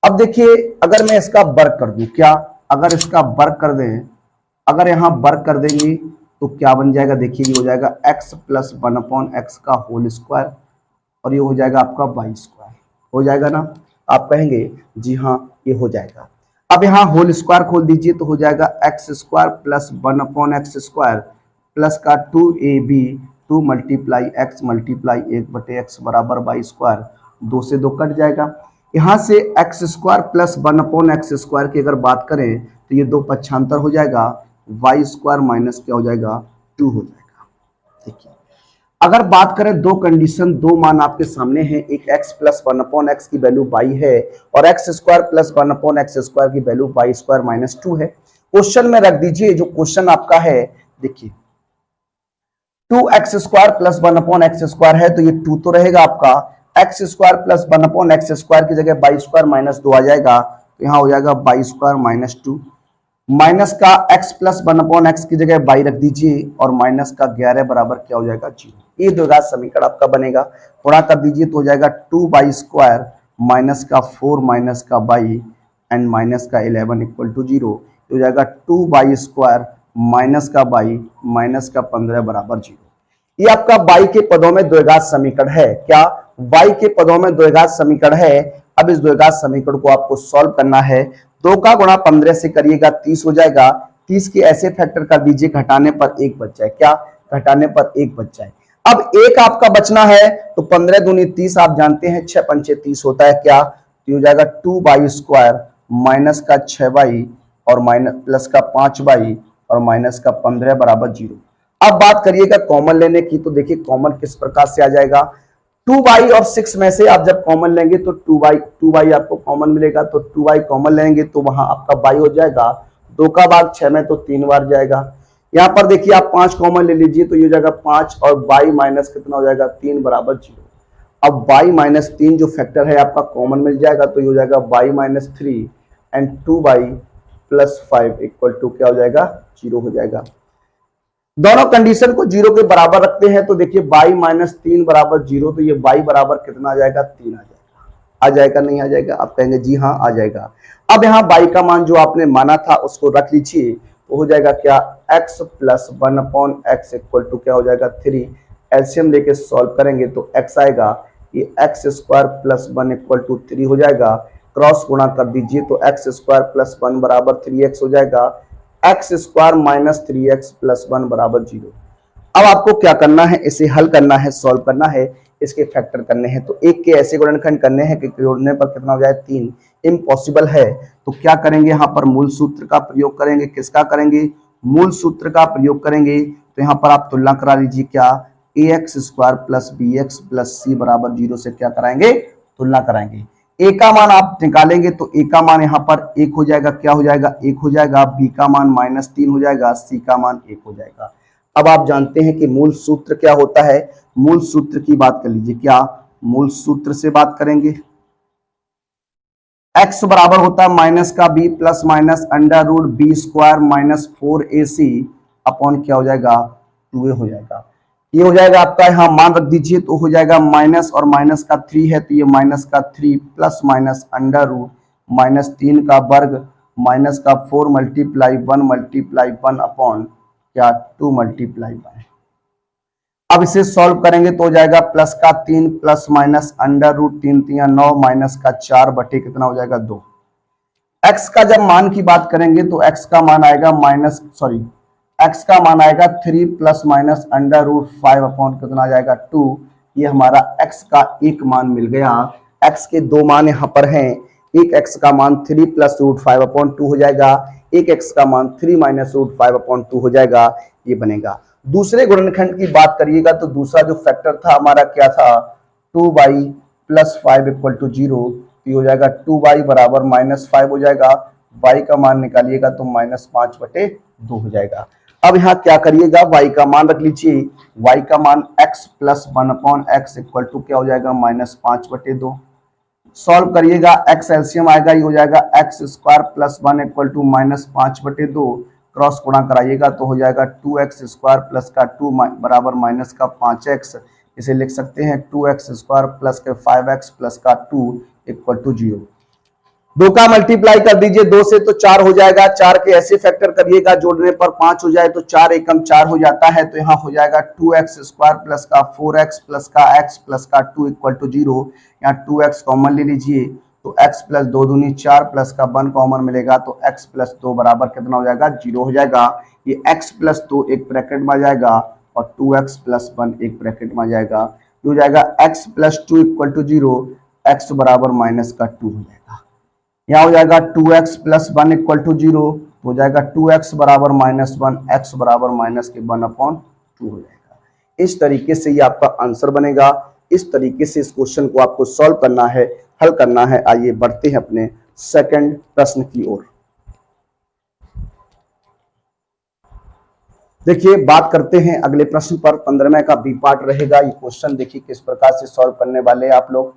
अब देखिए अगर मैं इसका वर्ग कर दूं, क्या अगर इसका वर्ग कर दें, अगर यहां वर्ग कर देंगे तो क्या बन जाएगा, देखिए ये हो जाएगा x प्लस 1/x का होल स्क्वायर और ये हो जाएगा आपका y स्क्वायर। हो जाएगा ना, आप कहेंगे जी हाँ ये हो जाएगा। अब यहाँ होल स्क्वायर खोल दीजिए तो हो जाएगा x square plus 1/x square plus का 2ab 2 multiply x multiply 1/x बराबर y स्क्वायर। 2 से 2 कट जाएगा। यहाँ से x square plus 1/x square की अगर बात करें तो ये 2 पक्षांतर हो जाएगा, y स्क्वायर माइनस क्या हो जाएगा 2 हो जाएगा। देखिए अगर बात करें दो कंडीशन, दो मान आपके सामने हैं, एक x प्लस 1/x की वैल्यू y है और x square plus 1/x square की वैल्यू y स्क्वायर माइनस 2 है। क्वेश्चन में रख दीजिए, जो क्वेश्चन आपका है देखिए 2x square plus 1/x square है तो ये 2 तो रहेगा आपका, x square plus 1/x square की जगह y स्क्वायर माइनस 2 आ जाएगा, तो यहाँ हो जाएगा y स्क्वायर माइनस 2, माइनस का x प्लस 1/x की जगह y रख दीजिए और माइनस का 11 बराबर क्या हो जाएगा 0। ये द्विघात समीकरण आपका बनेगा। गुणा कर दीजिए तो हो जाएगा 2y स्क्वायर माइनस का 4 माइनस का y एंड माइनस का 11 इक्वल टू 0। हो जाएगा 2y स्क्वायर माइनस का y माइनस का 15 बराबर 0। ये आपका y के पदों में द्विघात समीकरण है। क्या y के पदों में द्विघात समीकरण है। अब इस द्विघात समीकरण को आपको सॉल्व करना है। 2 का गुणा 15 से करिएगा 30 हो जाएगा। 30 के ऐसे फैक्टर कर दीजिए घटाने पर 1 बच जाए, क्या घटाने पर 1 बच जाए। अब 1 आपका बचना है तो 15 दूनी 30 आप जानते हैं, 6 पंचे 30 होता है, क्या तो हो जाएगा 2y स्क्वायर माइनस का 6y और माइनस प्लस का 5y और माइनस का 15 बराबर 0। अब बात करिएगा कॉमन लेने की, तो देखिए कॉमन किस प्रकार से आ जाएगा। 2y और 6 में से आप जब कॉमन लेंगे तो 2y आपको कॉमन मिलेगा, तो 2y कॉमन लेंगे तो वहां आपका y हो जाएगा 2 का भाग 6 में तो 3 बार जाएगा। यहाँ पर देखिए आप 5 कॉमन ले लीजिए तो ये हो जाएगा 5 और y माइनस कितना हो जाएगा 3 बराबर 0। अब y माइनस 3 जो फैक्टर है आपका कॉमन मिल जाएगा तो ये हो जाएगा y minus 3 and 2y plus 5 equal to क्या हो जाएगा 0 हो जाएगा। दोनों कंडीशन को 0 के बराबर रखते हैं तो देखिए y माइनस 3 बराबर 0, तो ये y बराबर कितना आ जाएगा 3 आ जाएगा। आ जाएगा नहीं आ जाएगा, आप कहेंगे जी हाँ आ जाएगा। अब यहाँ y का मान जो आपने माना था उसको रख लीजिए तो हो जाएगा क्या x plus 1/x equal to क्या हो जाएगा 3। एलसीएम लेके सॉल्व करेंगे तो x आएगा, ये x square plus 1 equal to 3 हो जाएगा। क्रॉस गुणा कर दीजिए तो x स्क्वायर प्लस 1 बराबर 3x हो जाएगा। x square minus 3x plus 1 बराबर 0। अब आपको क्या करना है, इसे हल करना है, सॉल्व करना है, इसके फैक्टर करने हैं। तो एक के ऐसे गुणनखंड करने हैं कि जोड़ने पर कितना हो जाए 3, इम्पॉसिबल है। तो क्या करेंगे, यहाँ पर मूल सूत्र का प्रयोग करेंगे। किसका करेंगे, मूल सूत्र का प्रयोग करेंगे। तो यहाँ पर आप तुलना करा लीजिए, क्या ax² plus bx plus c बराबर 0 से क्या कराएंगे, तुलना कराएंगे। a का मान आप निकालेंगे तो a का मान यहाँ पर 1 हो जाएगा, क्या हो जाएगा 1 हो जाएगा, b का मान -3 हो जाएगा, c का मान 1 हो जाएगा। अब आप जानते हैं कि मूल सूत्र क्या होता है, मूल सूत्र की बात कर लीजिए। क्या मूल सूत्र से बात करेंगे, x बराबर होता है माइनस का b plus minus under root b² minus 4ac upon क्या हो जाएगा 2a हो जाएगा। ये हो जाएगा आपका, यहाँ मान रख दीजिए तो हो जाएगा माइनस और माइनस का 3 है तो ये माइनस का 3 प्लस माइनस अंडर रूट -3 का वर्ग माइनस का 4 मल्टीप्लाई 1 अपॉन क्या 2 मल्टीप्लाई 1। अब इसे सॉल्व करेंगे तो हो जाएगा प्लस का 3 plus minus under root 3 3 9 minus का 4 बटे कितना हो जाएगा 2। x का जब मान की बात करेंगे तो x का मान आएगा x का मान आएगा 3 plus minus under root 5 upon कितना आ जाएगा 2। ये हमारा x का एक मान मिल गया। x के दो मान यहाँ पर हैं, एक x का मान 3 प्लस रूट 5 अपॉन 2 हो जाएगा, एक x का मान 3 माइनस रूट 5 अपॉन 2 हो जाएगा, ये बनेगा। दूसरे गुणनखंड की बात करिएगा तो दूसरा जो फैक्टर था हमारा क्या था 2y प्लस 5 इक्वल टू 0, ये हो जाएगा 2y बराबर -5 हो जाएगा, y का मान निकालिएगा तो -5 बटे 2 हो जाएगा। अब यहाँ क्या करिएगा, y का मान रख लीजिए, y का मान x plus 1 upon x equal to क्या हो जाएगा -5 बटे 2। सॉल्व करिएगा, x एलसीएम आएगा, ये हो जाएगा x² प्लस 1 इक्वल टू -5 बटे 2, क्रॉस गुणा कराइएगा तो हो जाएगा 2x² प्लस का 2 बराबर माइनस का 5x, इसे लिख सकते हैं 2x² प्लस के 5x प्लस का 2 इक्वल टू 0। 2 का मल्टीप्लाई कर दीजिए 2 से तो 4 हो जाएगा, 4 के ऐसे फैक्टर करिएगा जोड़ने पर 5 हो जाए तो 4 एकम 4 हो जाता है, तो यहाँ हो जाएगा 2x² प्लस का 4x प्लस का x प्लस का 2 इक्वल टू 0। यहाँ 2x कॉमन ले लीजिए तो x प्लस 2 दूनी 4 प्लस का 1 कॉमन मिलेगा तो x प्लस 2 बराबर कितना हो जाएगा 0 हो जाएगा। ये x प्लस 2 एक ब्रैकेट में आ जाएगा और 2x प्लस 1 एक ब्रैकेट में आ जाएगा, ये हो जाएगा x plus 2 equal to 0, x बराबर माइनस का 2 हो जाएगा। यहाँ हो जाएगा 2x प्लस 1 इक्वल टू 0, हो जाएगा 2x बराबर -1, x बराबर माइनस के 1 अपॉन 2 हो जाएगा। इस तरीके से ये आपका आंसर बनेगा। इस तरीके से इस क्वेश्चन को आपको सॉल्व करना है, हल करना है। आइए बढ़ते हैं अपने सेकंड प्रश्न की ओर। देखिए बात करते हैं अगले प्रश्न पर, 15वें का बी पार्ट रहेगा। ये क्वेश्चन देखिए किस प्रकार से सॉल्व करने वाले हैं आप लोग।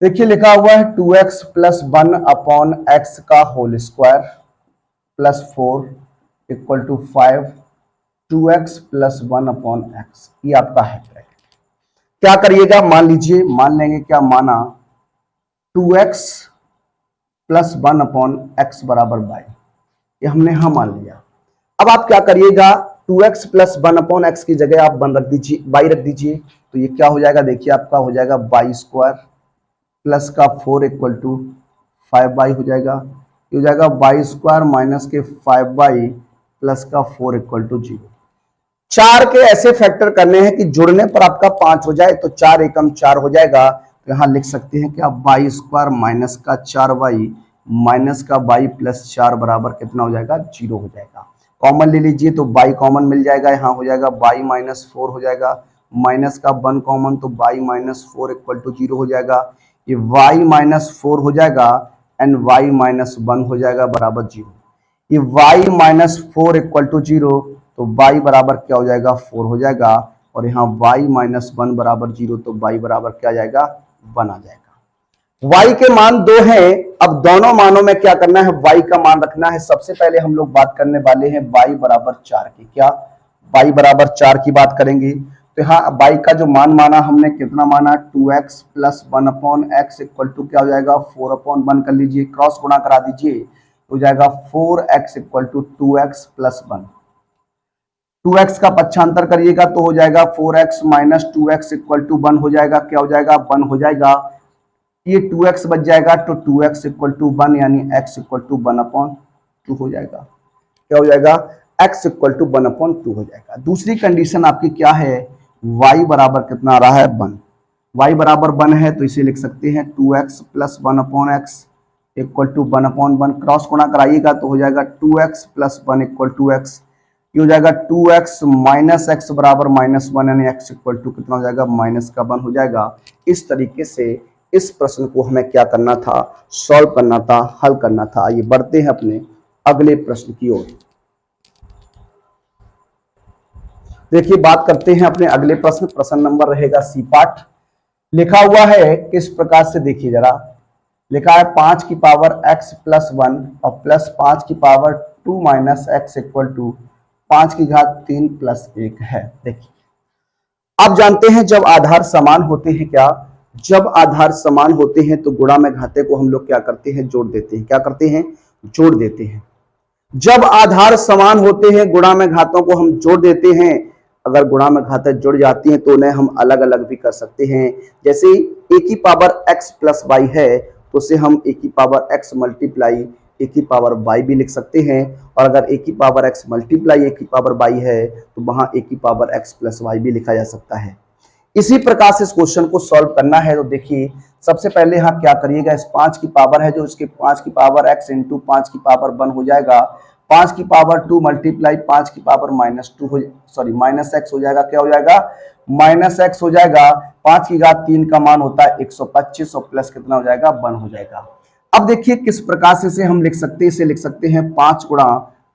देखिए लिखा हुआ है 2x प्लस 1 अपॉन एक्स का whole square plus 4 equal to 5, 2x plus 1 upon x, ये आपका है। क्या करिएगा, मान लीजिए, मान लेंगे क्या माना 2x प्लस 1 अपॉन एक्स बराबर y, ये हमने हाँ मान लिया। अब आप क्या करिएगा, 2x प्लस 1 अपॉन एक्स की जगह आप 1 रख दीजिए, y रख दीजिए, तो ये क्या हो जाएगा, देखिए आपका हो जाएगा y² प्लस का 4 इक्वल टू 5y हो जाएगा, ये हो जाएगा y² माइनस के 5y प्लस का 4 इक्वल टू 0। 4 के ऐसे फैक्टर करने हैं कि जुड़ने पर आपका 5 हो जाए तो 4 एकम 4 हो जाएगा, तो यहाँ लिख सकते हैं कि आप y² माइनस का 4y माइनस का y प्लस 4 बराबर कितना हो जाएगा 0 हो जाएगा। कॉमन ले लीजिए तो y कॉमन मिल जाएगा, यहाँ हो जाएगा y माइनस 4 हो जाएगा, माइनस का 1 कॉमन तो y माइनस 4 इक्वल टू 0 हो जाएगा, ये y माइनस 4 हो जाएगा एंड y माइनस 1 हो जाएगा बराबर 0। ये y माइनस 4 इक्वल टू 0 तो y बराबर क्या हो जाएगा 4 हो जाएगा, और यहाँ y माइनस 1 बराबर 0 तो y बराबर क्या आ जाएगा 1 आ जाएगा। y के मान 2 हैं। अब दोनों मानों में क्या करना है, y का मान रखना है। सबसे पहले हम लोग बात करने वाले हैं y बराबर 4 की। क्या y बराबर 4 की बात करेंगे तो यहाँ y का जो मान माना हमने कितना माना 2x plus 1 upon x equal to क्या हो जाएगा 4 अपॉन 1 कर लीजिए, क्रॉस गुणा करा दीजिए, हो जाएगा 4x equal to 2x plus 1। 2x का पक्षांतर करिएगा तो हो जाएगा 4x minus 2x equal to 1 हो जाएगा, क्या हो जाएगा 1 हो जाएगा। ये 2x बच जाएगा तो 2x इक्वल टू 1 यानी x इक्वल टू 1 अपॉन 2 हो जाएगा, क्या हो जाएगा x इक्वल टू 1/2 हो जाएगा। दूसरी कंडीशन आपकी क्या है, y बराबर कितना आ रहा है 1, y बराबर 1 है तो इसे लिख सकते हैं 2x plus 1/x equal to 1/1, cross गुणा कराइएगा तो हो जाएगा 2x plus 1 equal to x, ये हो जाएगा 2x माइनस एक्स बराबर -1, यानी x इक्वल टू कितना हो जाएगा -1 हो जाएगा। इस तरीके से इस प्रश्न को हमें क्या करना था, सॉल्व करना था, हल करना था। आइए बढ़ते हैं अपने अगले प्रश्न की ओर। देखिए बात करते हैं अपने अगले प्रश्न नंबर रहेगा सी पार्ट। लिखा हुआ है किस प्रकार से, देखिए जरा, लिखा है 5 की पावर x प्लस 1 और प्लस 5 की power 2 minus x equal to 5 की घात 3 प्लस 1 है। देखिए आप जानते हैं जब आधार समान होते हैं, क्या, जब आधार समान होते हैं तो गुणा में घाते को हम लोग क्या करते हैं, जोड़ देते हैं। क्या करते हैं, जोड़ देते हैं। जब आधार समान होते हैं गुणा में घातों को हम जोड़ देते हैं। अगर गुणा में घातें जुड़ जाती हैं तो उन्हें हम अलग अलग भी कर सकते हैं। जैसे a की पावर x प्लस वाई है तो उसे हम a की पावर x मल्टीप्लाई a की पावर y भी लिख सकते हैं, और अगर a की पावर x मल्टीप्लाई a की पावर y है तो वहां a की पावर x प्लस वाई भी लिखा जा सकता है। इसी प्रकार से इस क्वेश्चन को सॉल्व करना है तो देखिए सबसे पहले यहाँ क्या करिएगा, इस 5 की पावर है जो इसके 5 की पावर x इंटू 5 की पावर 1 हो जाएगा, 5 की पावर 2 मल्टीप्लाई 5 की पावर -2 हो, सॉरी माइनस एक्स हो जाएगा। क्या हो जाएगा, माइनस एक्स हो जाएगा। 5 की घात 3 का मान होता है 125 और प्लस कितना हो जाएगा 1 हो जाएगा। अब देखिए किस प्रकार से इसे हम लिख सकते हैं, इसे लिख सकते हैं 5 गुणा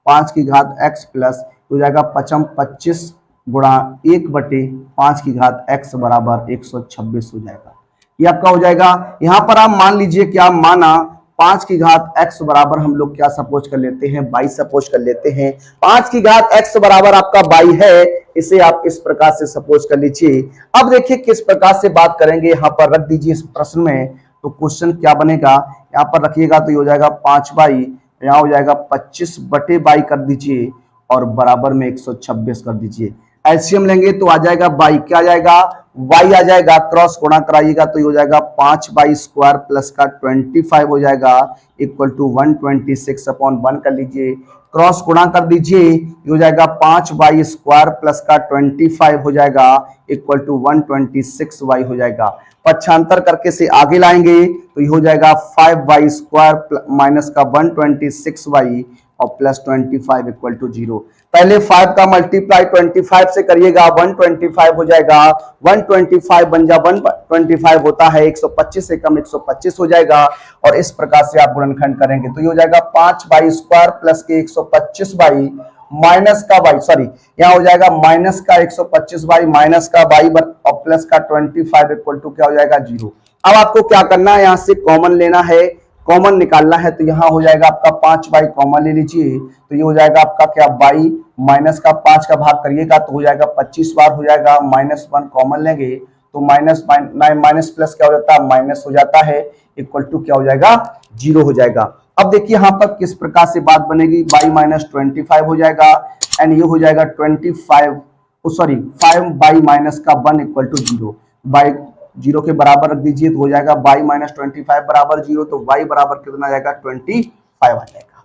5 की घात x प्लस हो जाएगा 25 गुणा 1/5 की घात x बराबर 126 हो जाएगा। ये आपका हो जाएगा। यहां पर आप मान लीजिए क्या माना, 5 की घात x बराबर हम लोग क्या सपोज कर लेते हैं, 22 सपोज कर लेते हैं। 5 की घात x बराबर आपका 22 है, इसे आप इस प्रकार से सपोज कर लीजिए। अब देखिए किस प्रकार से बात करेंगे, यहां पर रख दीजिए इस प्रश्न में, तो क्वेश्चन क्या बनेगा, यहां पर रखिएगा तो ये हो जाएगा 5/22, यहां हो जाएगा 25/22 कर दीजिए और बराबर में 126 कर दीजिए। एलसीएम लेंगे तो आ जाएगा बाई, क्या आ जाएगा, y आ जाएगा, क्रॉस गुणा कराइएगा तो ये हो जाएगा 5/2 प्लस का 25 हो जाएगा इक्वल टू 126/1 कर लीजिए, क्रॉस गुणा कर दीजिए, ये हो जाएगा 5/2 प्लस का 25 हो जाएगा इक्वल टू 126y हो जाएगा। पक्षांतर करके से आगे लाएंगे तो ये हो जाएगा 5/2 माइनस का 126y और प्लस 25 इक्वल टू 0। पहले 5 का मल्टीप्लाई 25 से करिएगा, 125 हो जाएगा, 125 बन जा 125 होता है 125 से कम 125 हो जाएगा, और इस प्रकार से आप गुणनखंड करेंगे तो ये हो जाएगा 5/2 प्लस के 125 माइनस का y, सॉरी यहाँ हो जाएगा माइनस का 125 माइनस का y और प्लस का 25 इक्वल टू क्या हो जाएगा 0। अब आपको क्या करना है, यहाँ से कॉमन लेना है, कॉमन निकालना है, तो यहाँ हो जाएगा आपका 5y कॉमन ले लीजिए तो ये हो जाएगा आपका क्या y माइनस का 5 का भाग करिएगा तो हो जाएगा 25 बार हो जाएगा, -1 कॉमन लेंगे तो माइनस प्लस क्या हो जाता है माइनस हो जाता है इक्वल टू क्या हो जाएगा 0 हो जाएगा। अब देखिए यहाँ पर किस प्रकार से बात बनेगी, y माइनस 25 हो जाएगा एंड ये हो जाएगा 25 सॉरी 5y माइनस का 1 इक्वल टू 0, बाई 0 के बराबर रख दीजिए तो हो जाएगा y माइनस 25 बराबर 0, तो y बराबर कितना जाएगा 25 आ जाएगा।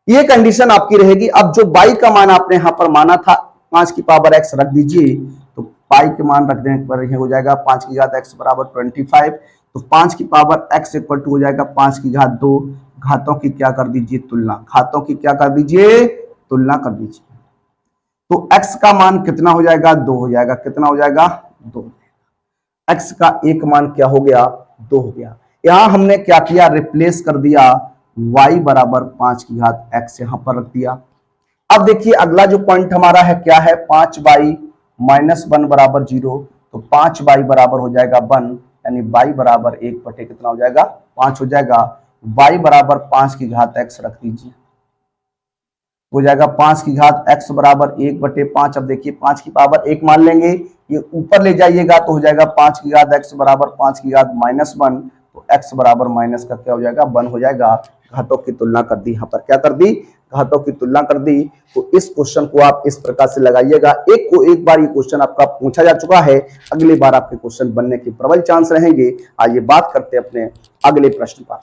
ये कंडीशन आपकी रहेगी। अब जो y का मान आपने यहाँ पर माना था 5 की पावर x रख दीजिए, तो पाई के मान रख देने पर ये हो जाएगा 5 की घात x बराबर 25, तो 5 की पावर x इक्वल टू हो जाएगा 5 की घात 2, घातों की क्या कर दीजिए तुलना, घातों की क्या कर दीजिए तुलना कर दीजिए, तो x का मान कितना हो जाएगा 2 हो जाएगा, कितना हो जाएगा 2, x का एक मान क्या हो गया 2 हो गया। यहां हमने क्या किया, रिप्लेस कर दिया y बराबर 5 की घात x यहां पर रख दिया। अब देखिए अगला जो पॉइंट हमारा है क्या है, 5y माइनस 1 बराबर 0, तो 5y बराबर हो जाएगा 1, यानी y बराबर 1 बटे कितना हो जाएगा 5 हो जाएगा, y बराबर 5 की घात x रख दीजिए, हो जाएगा 5 की घात x बराबर 1/5। अब देखिए 5 की पावर 1 मान लेंगे, ये ऊपर ले जाइएगा तो हो जाएगा 5 की घात x बराबर 5 की घात -1, तो x बराबर माइनस का क्या हो जाएगा 1 हो जाएगा। घातों की तुलना कर दी, यहाँ पर क्या कर दी, घातों की तुलना कर दी। तो इस क्वेश्चन को आप इस प्रकार से लगाइएगा। एक बार ये क्वेश्चन आपका पूछा जा चुका है, अगली बार आपके क्वेश्चन बनने के प्रबल चांस रहेंगे। आइए बात करते हैं अपने अगले प्रश्न पर।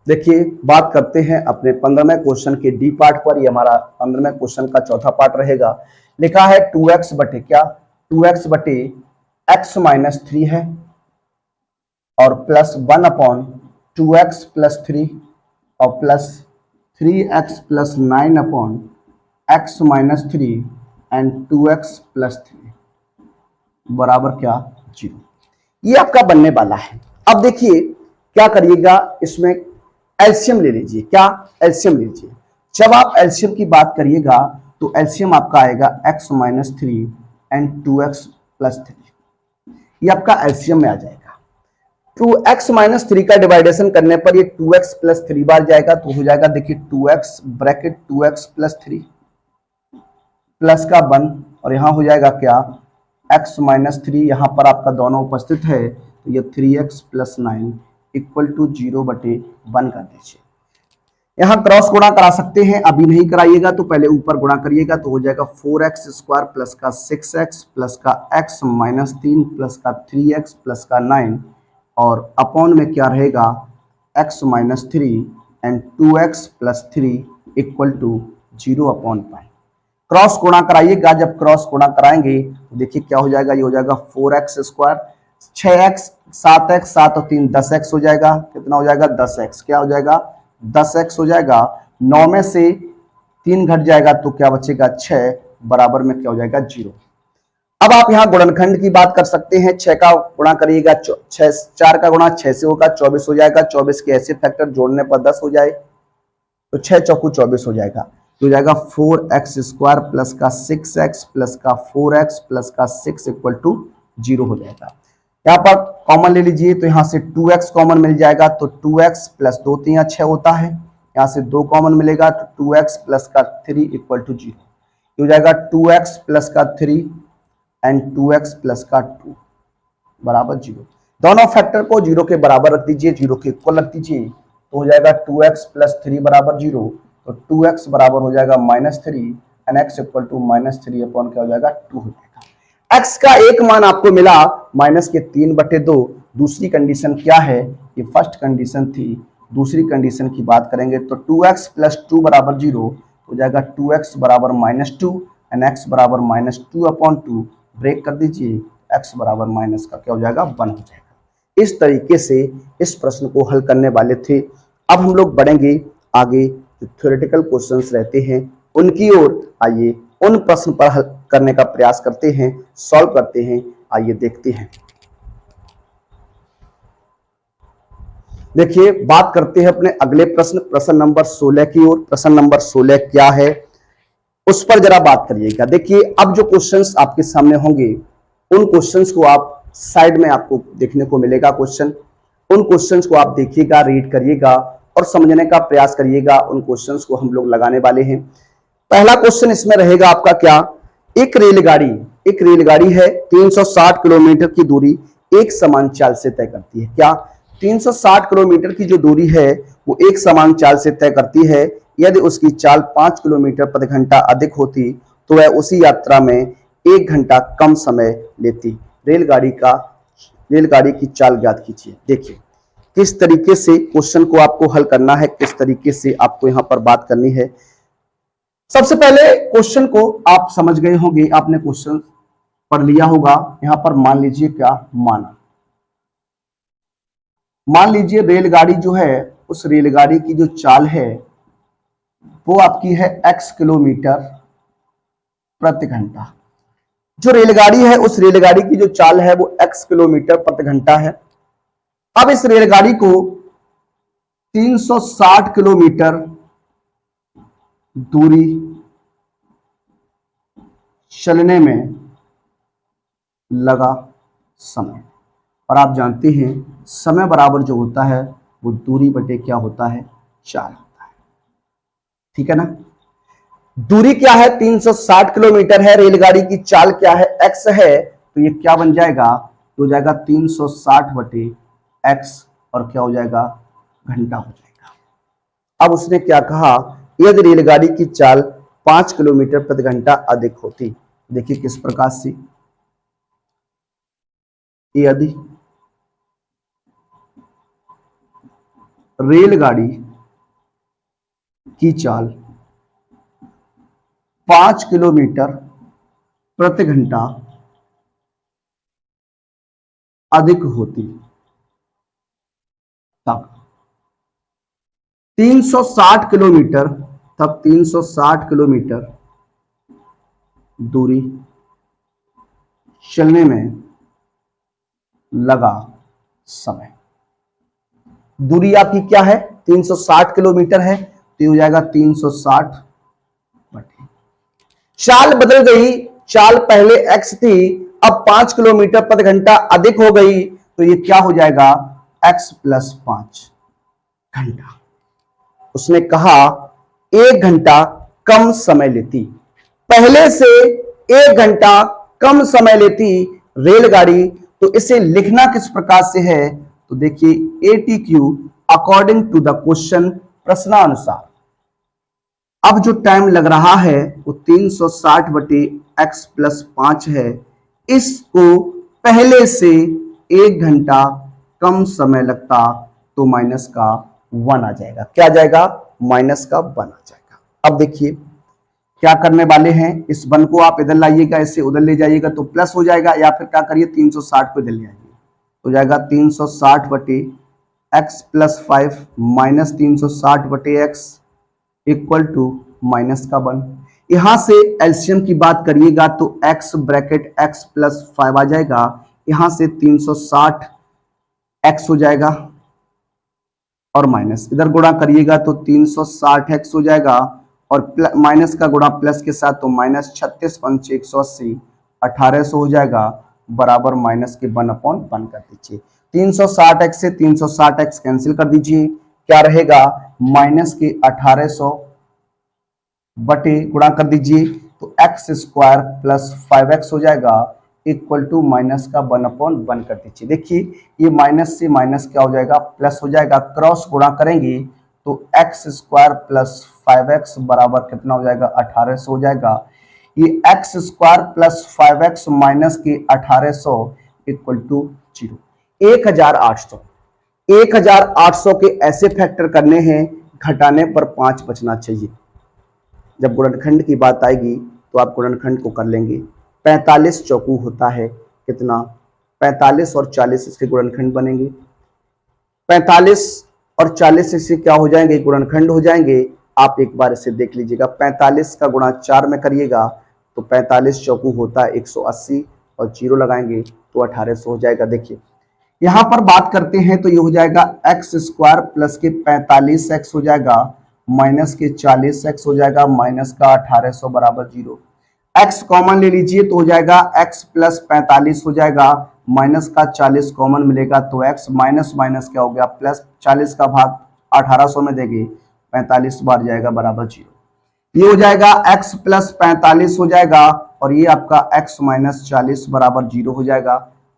देखिए बात करते हैं अपने 15वें क्वेश्चन के डी पार्ट पर। ये हमारा 15वें क्वेश्चन का चौथा पार्ट रहेगा। लिखा है 2x बटे क्या, 2x बटे x माइनस 3 है और प्लस 1 अपॉन 2x प्लस 3 और plus 3x plus 9 upon x minus 3 and 2x plus 3 बराबर क्या, 0। ये आपका बनने वाला है। अब देखिए क्या करिएगा, इसमें एलसीएम ले लीजिए। क्या, एलसीएम लीजिए। जब आप एलसीएम की बात करिएगा तो एलसीएम आपका आएगा x minus 3 and 2x plus 3। ये आपका एलसीएम में आ जाएगा। 2x माइनस 3 का डिवाइडेशन करने पर ये 2x प्लस 3 बार जाएगा तो हो जाएगा, देखिए 2x bracket 2x plus 3 plus का 1 और यहां हो जाएगा क्या, x माइनस 3। यहां पर आपका दोनों उपस्थित है तो ये 3x प्लस 9 इक्वल टू 0 बटे 1 कर दीजिए। यहां क्रॉस गुणा करा सकते हैं, अभी नहीं कराइएगा तो पहले ऊपर गुणा करिएगा तो हो जाएगा 4x स्क्वायर प्लस का 6x प्लस का x माइनस 3 प्लस का 3x प्लस का 9 और अपॉन में क्या रहेगा, x minus 3 and 2x plus 3 equal to 0 upon pi. Cross गुणा कराइएगा, जब क्रॉस गुणा कराएंगे तो देखिए क्या हो जाएगा, ये हो जाएगा 4x स्क्वायर 6x 7x 7 और 3 10x हो जाएगा। कितना हो जाएगा, 10x। क्या हो जाएगा, 10x हो जाएगा। 9 में से 3 घट जाएगा तो क्या बचेगा, 6 बराबर में क्या हो जाएगा, 0। अब आप यहाँ गुणनखंड की बात कर सकते हैं। 6 का गुणा करिएगा, 4 का गुणा 6 से होगा 24 हो जाएगा। 24 के ऐसे फैक्टर जोड़ने पर 10 हो जाए तो 6 चौकू 24 हो जाएगा। तो हो जाएगा 4x स्क्वायर प्लस का 6x प्लस का 4x प्लस का 6 इक्वल टू 0 हो जाएगा। यहाँ पर कॉमन ले लीजिए तो यहाँ से 2x कॉमन मिल जाएगा तो 2x प्लस 2 3 6 होता है। यहाँ से 2 कॉमन मिलेगा तो 2x प्लस का 3 इक्वल टू 0 हो जाएगा। 2x प्लस का 3 एंड 2x प्लस का 2 बराबर 0। दोनों फैक्टर को 0 के बराबर रख दीजिए, 0 के इक्वल रख दीजिए तो हो जाएगा 2x प्लस 3 बराबर 0। तो 2x बराबर हो जाएगा minus 3 and x equal to minus 3 upon क्या हो जाएगा, 2 हो जाएगा। x का एक मान आपको मिला माइनस के 3/2। दूसरी कंडीशन क्या है, ये फर्स्ट कंडीशन थी। दूसरी कंडीशन की बात करेंगे तो 2x प्लस 2 बराबर 0 हो जाएगा। 2x बराबर माइनस 2 एंड x बराबर माइनस 2 अपॉन 2 ब्रेक कर दीजिए, x बराबर माइनस का क्या हो जाएगा, 1 हो जाएगा। इस तरीके से इस प्रश्न को हल करने वाले थे। अब हम लोग बढ़ेंगे आगे, जो थ्योरेटिकल क्वेश्चंस रहते हैं उनकी ओर। आइए उन प्रश्न पर हल करने का प्रयास करते हैं, सॉल्व करते हैं। आइए देखते हैं। देखिए बात करते हैं अपने अगले प्रश्न, प्रश्न नंबर 16 की ओर। प्रश्न नंबर 16 क्या है उस पर जरा बात करिएगा। देखिए अब जो क्वेश्चंस आपके सामने होंगे उन क्वेश्चंस को आप साइड में आपको देखने को मिलेगा क्वेश्चन। उन क्वेश्चंस को आप देखिएगा, रीड करिएगा और समझने का प्रयास करिएगा। उन क्वेश्चंस को हम लोग लगाने वाले हैं। पहला क्वेश्चन इसमें रहेगा आपका क्या, एक रेलगाड़ी है 360 किलोमीटर की दूरी एक समान चाल से तय करती है। क्या, 360 किलोमीटर की जो दूरी है वो एक समान चाल से तय करती है। यदि उसकी चाल 5 किलोमीटर प्रति घंटा अधिक होती तो वह उसी यात्रा में 1 घंटा कम समय लेती। रेलगाड़ी की चाल ज्ञात कीजिए। देखिए किस तरीके से क्वेश्चन को आपको हल करना है, किस तरीके से आपको यहां पर बात करनी है। सबसे पहले क्वेश्चन को आप समझ गए होंगे, आपने क्वेश्चन पढ़ लिया होगा। यहां पर मान लीजिए क्या, मान लीजिए रेलगाड़ी जो है, उस रेलगाड़ी की जो चाल है वो आपकी है x किलोमीटर प्रति घंटा। जो रेलगाड़ी है उस रेलगाड़ी की जो चाल है वो x किलोमीटर प्रति घंटा है। अब इस रेलगाड़ी को 360 किलोमीटर दूरी चलने में लगा समय, और आप जानते हैं समय बराबर जो होता है वो दूरी बटे क्या होता है, चाल होता है। ठीक है ना। दूरी क्या है, 360 किलोमीटर है। रेलगाड़ी की चाल क्या है, x है। तो ये क्या बन जाएगा, तो हो जाएगा 360 बटे x और क्या हो जाएगा, घंटा हो जाएगा। अब उसने क्या कहा, यदि रेलगाड़ी की चाल 5 किलोमीटर प्रति घंटा अधिक होती। देखिए किस प्रकार से, यदि रेलगाड़ी की चाल 5 किलोमीटर प्रति घंटा अधिक होती तब 360 किलोमीटर, तब 360 किलोमीटर दूरी चलने में लगा समय। दूरी आपकी क्या है, 360 किलोमीटर है, तो ये हो जाएगा 360 बटे, चाल बदल गई, चाल पहले x थी, अब 5 किलोमीटर प्रति घंटा अधिक हो गई, तो ये क्या हो जाएगा, x प्लस 5 घंटा। उसने कहा 1 घंटा कम समय लेती, पहले से 1 घंटा कम समय लेती रेलगाड़ी, तो इसे लिखना किस प्रकार से है, तो देखिए ATQ according to the question, प्रश्नानुसार। अब जो टाइम लग रहा है वो 360 बटे x प्लस 5 है, इसको पहले से 1 घंटा कम समय लगता तो माइनस का 1 आ जाएगा। क्या आ जाएगा, माइनस का 1 आ जाएगा। अब देखिए क्या करने वाले हैं, इस 1 को आप इधर लाइएगा, इसे उधर ले जाइएगा तो प्लस हो जाएगा, या फिर क्या करिए 360 को इधर ले आइए, हो जाएगा 360 बटे x प्लस 5 माइनस 360 बटे x इक्वल टू माइनस का 1। यहां से एलसीएम की बात करिएगा तो x ब्रैकेट x प्लस 5 आ जाएगा, यहां से 360 x हो जाएगा और माइनस इधर गुणा करिएगा तो 360 x हो जाएगा, और माइनस का गुणा प्लस के साथ तो माइनस 36 पंच 180 1800 हो जाएगा, बराबर माइनस के 1/1 कर दीजिए। 360 x से 360 x कैंसिल कर दीजिए, क्या रहेगा, माइनस के 1800 बटे गुणा कर दीजिए तो x स्क्वायर प्लस 5x हो जाएगा, इक्वल टू माइनस का 1/1 कर दीजिए। देखिए ये माइनस से माइनस क्या हो जाएगा, प्लस हो जाएगा, क्रॉस गुणा करेंगे तो x स्क्वायर प्लस 5x बराबर कितना हो जाएगा, 1800 हो जाएगा। ये x square plus 5x minus के 1800 इक्वल टू 0। 1800 के ऐसे फैक्टर करने हैं, घटाने पर 5 बचना चाहिए। जब गुणनखंड की बात आएगी तो आप गुणनखंड को कर लेंगे। 45 चौकू होता है कितना, 45 और 40 इसके गुणनखंड बनेंगे। 45 और 40 इससे क्या हो जाएंगे, गुणनखंड हो जाएंगे। आप एक बार इसे देख लीजिएगा, 45 का गुणा 4 में करिएगा तो 45 चौकू होता है 180 और 0 लगाएंगे तो 1800 हो जाएगा। देखिए यहां पर बात करते हैं तो ये हो जाएगा x स्क्वायर प्लस के 45x हो जाएगा, माइनस के 40x हो जाएगा, माइनस का 1800 बराबर 0। x कॉमन ले लीजिए तो हो जाएगा x प्लस 45 हो जाएगा, माइनस का 40 कॉमन मिलेगा तो x माइनस माइनस क्या हो गया, प्लस 40 का भाग 1800 में देंगे 45 बार जाएगा बराबर 0। ये हो जाएगा x प्लस 45 हो जाएगा, और ये आपका x माइनस 40 बराबर 0 हो जाएगा।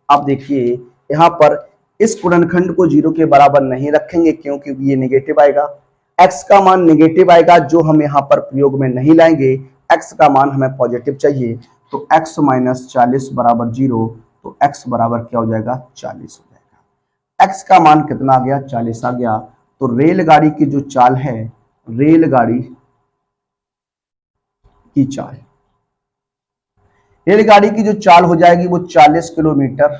अब देखिए यहाँ पर इस गुणनखंड को 0 के बराबर नहीं रखेंगे क्योंकि ये नेगेटिव आएगा, x का मान नेगेटिव आएगा जो हम यहाँ पर प्रयोग में नहीं लाएंगे, x का मान हमें पॉजिटिव चाहिए, तो x माइनस 40 बराबर 0, तो x बराबर क्या हो जाएगा, 40 हो जाएगा। x का मान कितना आ गया, 40 आ गया। तो रेलगाड़ी की जो चाल है, रेलगाड़ी की चाल, रेलगाड़ी की जो चाल हो जाएगी वो 40 किलोमीटर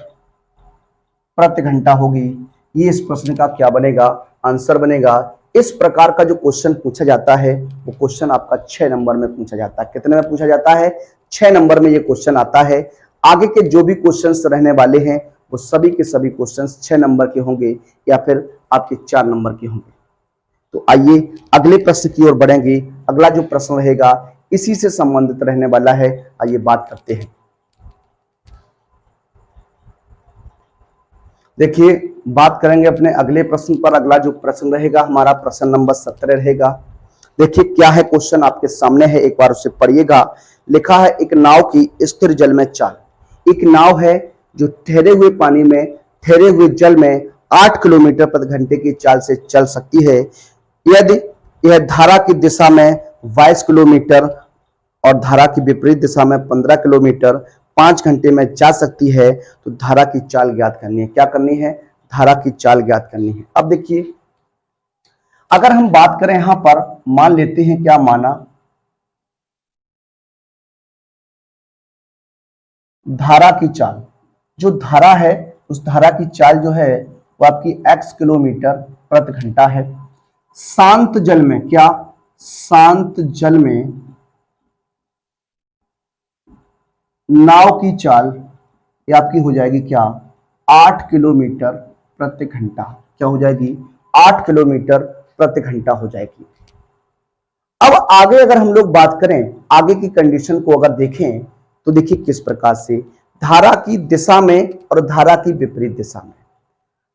प्रति घंटा होगी। ये इस प्रश्न का क्या बनेगा, आंसर बनेगा। इस प्रकार का जो क्वेश्चन पूछा जाता है वो क्वेश्चन आपका 6 नंबर में पूछा जाता है। कितने में पूछा जाता है, 6 नंबर में ये क्वेश्चन आता है। आगे के जो भी क्वेश्चंस रहने वाले हैं वो सभी के सभी क्वेश्चंस 6 नंबर के होंगे या फिर आपके 4 नंबर के होंगे। तो आइए अगले प्रश्न की ओर बढ़ेंगे। अगला जो प्रश्न रहेगा इसी से संबंधित रहने वाला है, आइए बात करते हैं। देखिए बात करेंगे अपने अगले प्रश्न पर। अगला जो प्रश्न रहेगा हमारा प्रश्न नंबर 17 रहेगा। देखिए क्या है क्वेश्चन आपके सामने है, एक बार उसे पढ़िएगा। लिखा है एक नाव की स्थिर जल में चाल। एक नाव है जो ठहरे हुए पानी में, ठहरे हुए जल में 8 किलोमीटर प्रति घंटे की चाल से चल सकती है। यदि यह धारा की दिशा में 22 किलोमीटर और धारा की विपरीत दिशा में 15 किलोमीटर 5 घंटे में जा सकती है, तो धारा की चाल ज्ञात करनी है। क्या करनी है, धारा की चाल ज्ञात करनी है। अब देखिए अगर हम बात करें यहां पर, मान लेते हैं, क्या माना, धारा की चाल, जो धारा है उस धारा की चाल जो है वो आपकी x किलोमीटर प्रति घंटा है। शांत जल में, क्या, शांत जल में नाव की चाल ये आपकी हो जाएगी क्या, 8 किलोमीटर प्रति घंटा। क्या हो जाएगी, 8 किलोमीटर प्रति घंटा हो जाएगी। अब आगे अगर हम लोग बात करें, आगे की कंडीशन को अगर देखें तो देखिए किस प्रकार से, धारा की दिशा में और धारा की विपरीत दिशा में।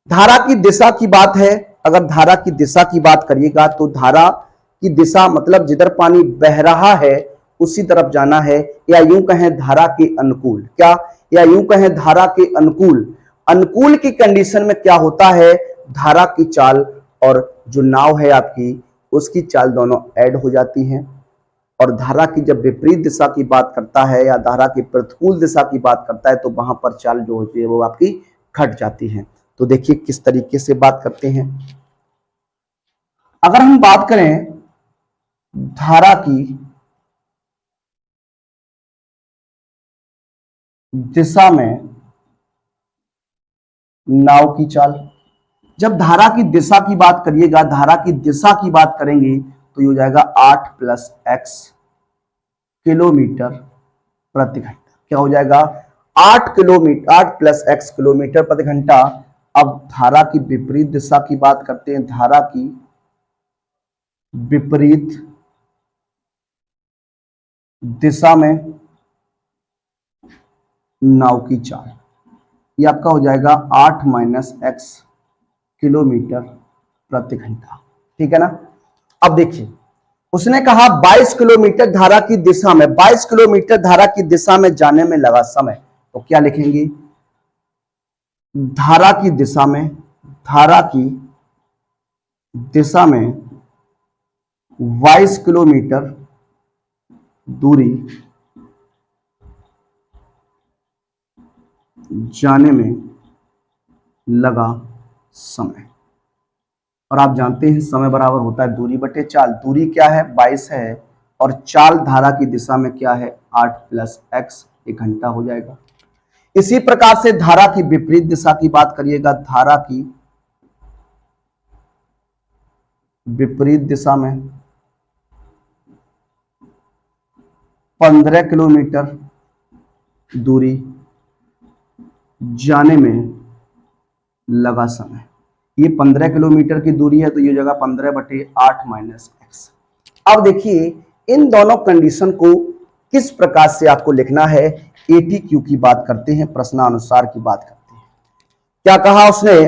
धारा की दिशा की बात है, अगर धारा की दिशा की बात करिएगा तो धारा की दिशा मतलब जिधर पानी बह रहा है उसी तरफ जाना है, या यूं कहें धारा के अनुकूल, क्या, या यूं कहें धारा के अनुकूल। अनुकूल की कंडीशन में क्या होता है, धारा की चाल और जो नाव है आपकी उसकी चाल दोनों ऐड हो जाती हैं। और धारा की जब विपरीत दिशा की बात करता है या धारा की प्रतिकूल दिशा की बात करता है तो वहां पर चाल जो होती है वो आपकी घट जाती है। तो देखिए किस तरीके से बात करते हैं। अगर हम बात करें धारा की दिशा में नाव की चाल, जब धारा की दिशा की बात करिएगा, धारा की दिशा की बात करेंगे तो ये हो जाएगा 8 + x किलोमीटर प्रति घंटा। क्या हो जाएगा, 8 किलोमीटर, 8 + x किलोमीटर प्रति घंटा। अब धारा की विपरीत दिशा की बात करते हैं, धारा की विपरीत दिशा में नाव की चाल, ये आपका हो जाएगा 8 - x किलोमीटर प्रति घंटा। ठीक है ना। अब देखिए उसने कहा 22 किलोमीटर धारा की दिशा में, 22 किलोमीटर धारा की दिशा में जाने में लगा समय। तो क्या लिखेंगे, धारा की दिशा में, धारा की दिशा में 22 किलोमीटर दूरी जाने में लगा समय। और आप जानते हैं समय बराबर होता है दूरी बटे चाल। दूरी क्या है, 22 है, और चाल धारा की दिशा में क्या है, 8 + x, 1 घंटा हो जाएगा। इसी प्रकार से धारा की विपरीत दिशा की बात करिएगा, धारा की विपरीत दिशा में 15 किलोमीटर दूरी जाने में लगा समय। ये 15 किलोमीटर की दूरी है तो ये जगह 15/8 - x। अब देखिए इन दोनों कंडीशन को किस प्रकार से आपको लिखना है। ATQ की बात करते हैं, प्रश्नानुसार की बात करते हैं। क्या कहा उसने,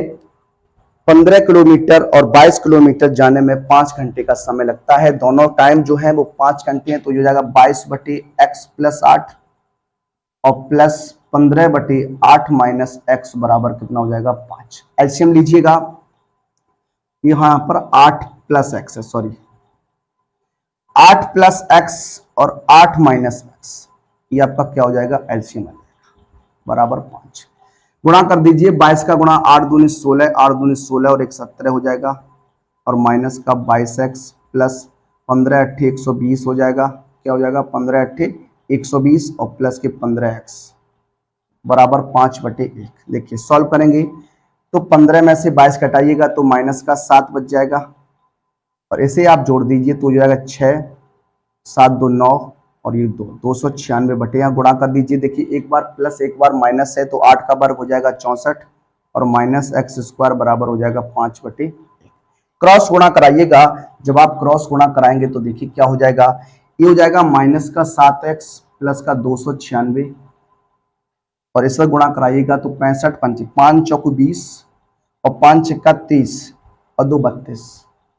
15 किलोमीटर और 22 किलोमीटर जाने में 5 घंटे का समय लगता है। दोनों टाइम जो है वो 5 घंटे हैं, तो ये जाएगा 22/x + 8 और प्लस 15/8 - x बराबर कितना हो जाएगा, 5। एलसीएम लीजिएगा, यहां पर 8 + x है, सॉरी 8 + x और 8 - x, ये आपका क्या हो जाएगा, एलसीएम बराबर 5। गुणा कर दीजिए, 22 का गुणा 8 दूनी 16, 8 दूनी 16 और 1 17 हो जाएगा, और माइनस का 22x प्लस 15 8 120 हो जाएगा। क्या हो जाएगा, 15 8 120 और प्लस के 15x बराबर 5/1। देखिए सॉल्व करेंगे तो 15 में से 22 घटाइएगा तो माइनस का 7 बच जाएगा, और इसे आप जोड़ दीजिए तो हो जाएगा 6 7 2 9 और ये 296 बटे, यहाँ गुणा कर दीजिए। देखिए एक बार प्लस एक बार माइनस है तो 8 का वर्ग हो जाएगा 64 और माइनस x² बराबर हो जाएगा 5/1। क्रॉस गुणा कराइएगा, जब आप क्रॉस गुणा कराएंगे तो देखिए क्या हो जाएगा, ये हो जाएगा माइनस का 7x प्लस का 296 और इसका गुणा कराइएगा तो 65 5 चौक 20 और 5 छक्का 30 और 2 32,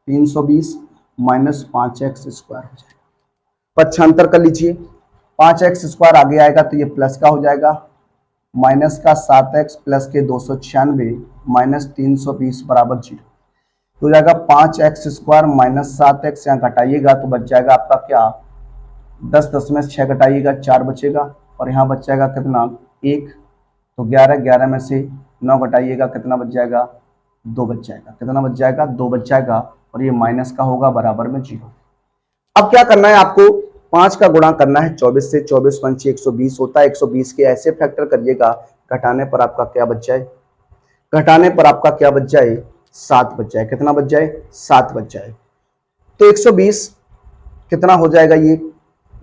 320 माइनस 5x² हो जाएगा। पक्षांतर कर लीजिए, 5x² आगे आएगा तो ये प्लस का हो जाएगा, माइनस का 7x प्लस के 296 माइनस 320 बराबर 0 हो जाएगा। 5x² माइनस 7x यहाँ घटाइएगा तो बच जाएगा आपका क्या, 10 10 में 6 घटाइएगा 4 बचेगा, और यहाँ बच जाएगा कितना 1, तो 11 11 में से 9 घटाइएगा कितना बच जाएगा 2 बच जाएगा। कितना बच जाएगा? 2 बच जाएगा और ये माइनस का होगा बराबर में 0। अब क्या करना है आपको? 5 का गुणा करना है 24 से। 24 पंचे 120 होता है। 120 के ऐसे फैक्टर करिएगा, घटाने पर आपका क्या बच जाए? घटाने पर आपका क्या बच जाए? 7 बच जाए। कितना बच जाए? 7 बच जाए। तो 120 कितना हो जाएगा? ये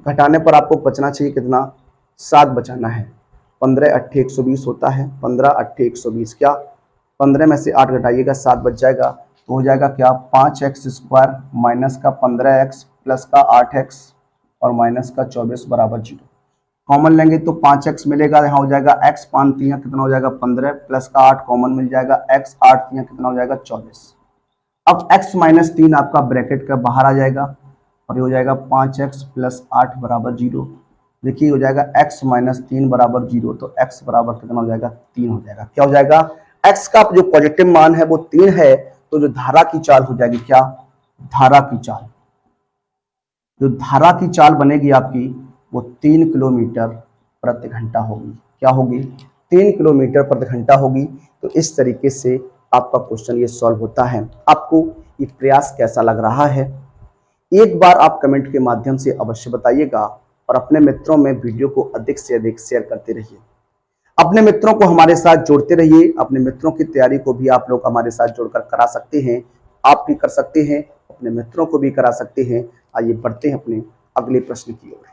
घटाने पर आपको बचना चाहिए कितना? 7 बचाना है। 15 अट्ठे 120 होता है। 15 अट्ठे 120 क्या? 15 में से 8 घटाइएगा, 7 बच जाएगा। तो हो जाएगा क्या? 5x² माइनस का 15x प्लस का 8x और माइनस का 24 बराबर 0। कॉमन लेंगे तो 5x मिलेगा, यहाँ हो जाएगा x 5 तियां कितना हो जाएगा? 15 प्लस का 8 कॉमन मिल जाएगा, x 8 तियां कितना हो जाएगा? 24। अब x माइनस 3 आपका ब्रैकेट का बाहर आ जाएगा और ये हो जाएगा 5x प्लस 8 बराबर 0। देखिए हो जाएगा x माइनस 3 बराबर 0, तो x बराबर कितना हो जाएगा? 3 हो जाएगा। क्या हो जाएगा? x का जो पॉजिटिव मान है वो 3 है, तो जो धारा की चाल हो जाएगी क्या? धारा की चाल, जो धारा की चाल बनेगी आपकी वो 3 किलोमीटर प्रति घंटा होगी। क्या होगी? 3 किलोमीटर प्रति घंटा होगी। तो इस तरीके से आपका क्वेश्चन ये सॉल्व होता है। आपको ये प्रयास कैसा लग रहा है? एक बार आप कमेंट के माध्यम से अवश्य बताइएगा और अपने मित्रों में वीडियो को अधिक से अधिक शेयर करते रहिए। अपने मित्रों को हमारे साथ जोड़ते रहिए। अपने मित्रों की तैयारी को भी आप लोग हमारे साथ जोड़कर करा सकते हैं। आप भी कर सकते हैं, अपने मित्रों को भी करा सकते हैं। आइए बढ़ते हैं अपने अगले प्रश्न की ओर।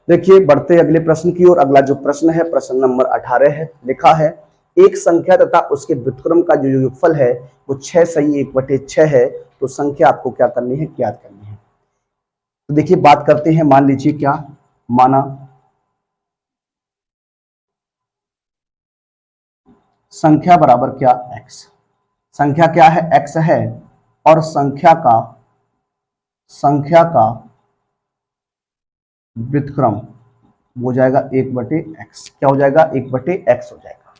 देखिए बढ़ते हैं अगले प्रश्न की ओर। अगला जो प्रश्न है प्रश्न नंबर 18 है। लिखा है एक संख्या तथा उसके व्युत्क्रम का जो योगफल है वो 6 सही 1/6 है। तो संख्या आपको क्या करनी है? ज्ञात करनी है। तो देखिए बात करते हैं। मान लीजिए क्या माना, संख्या बराबर क्या? x। संख्या क्या है? x है। और संख्या का व्युत्क्रम हो जाएगा 1/x। क्या हो जाएगा? 1/x हो जाएगा।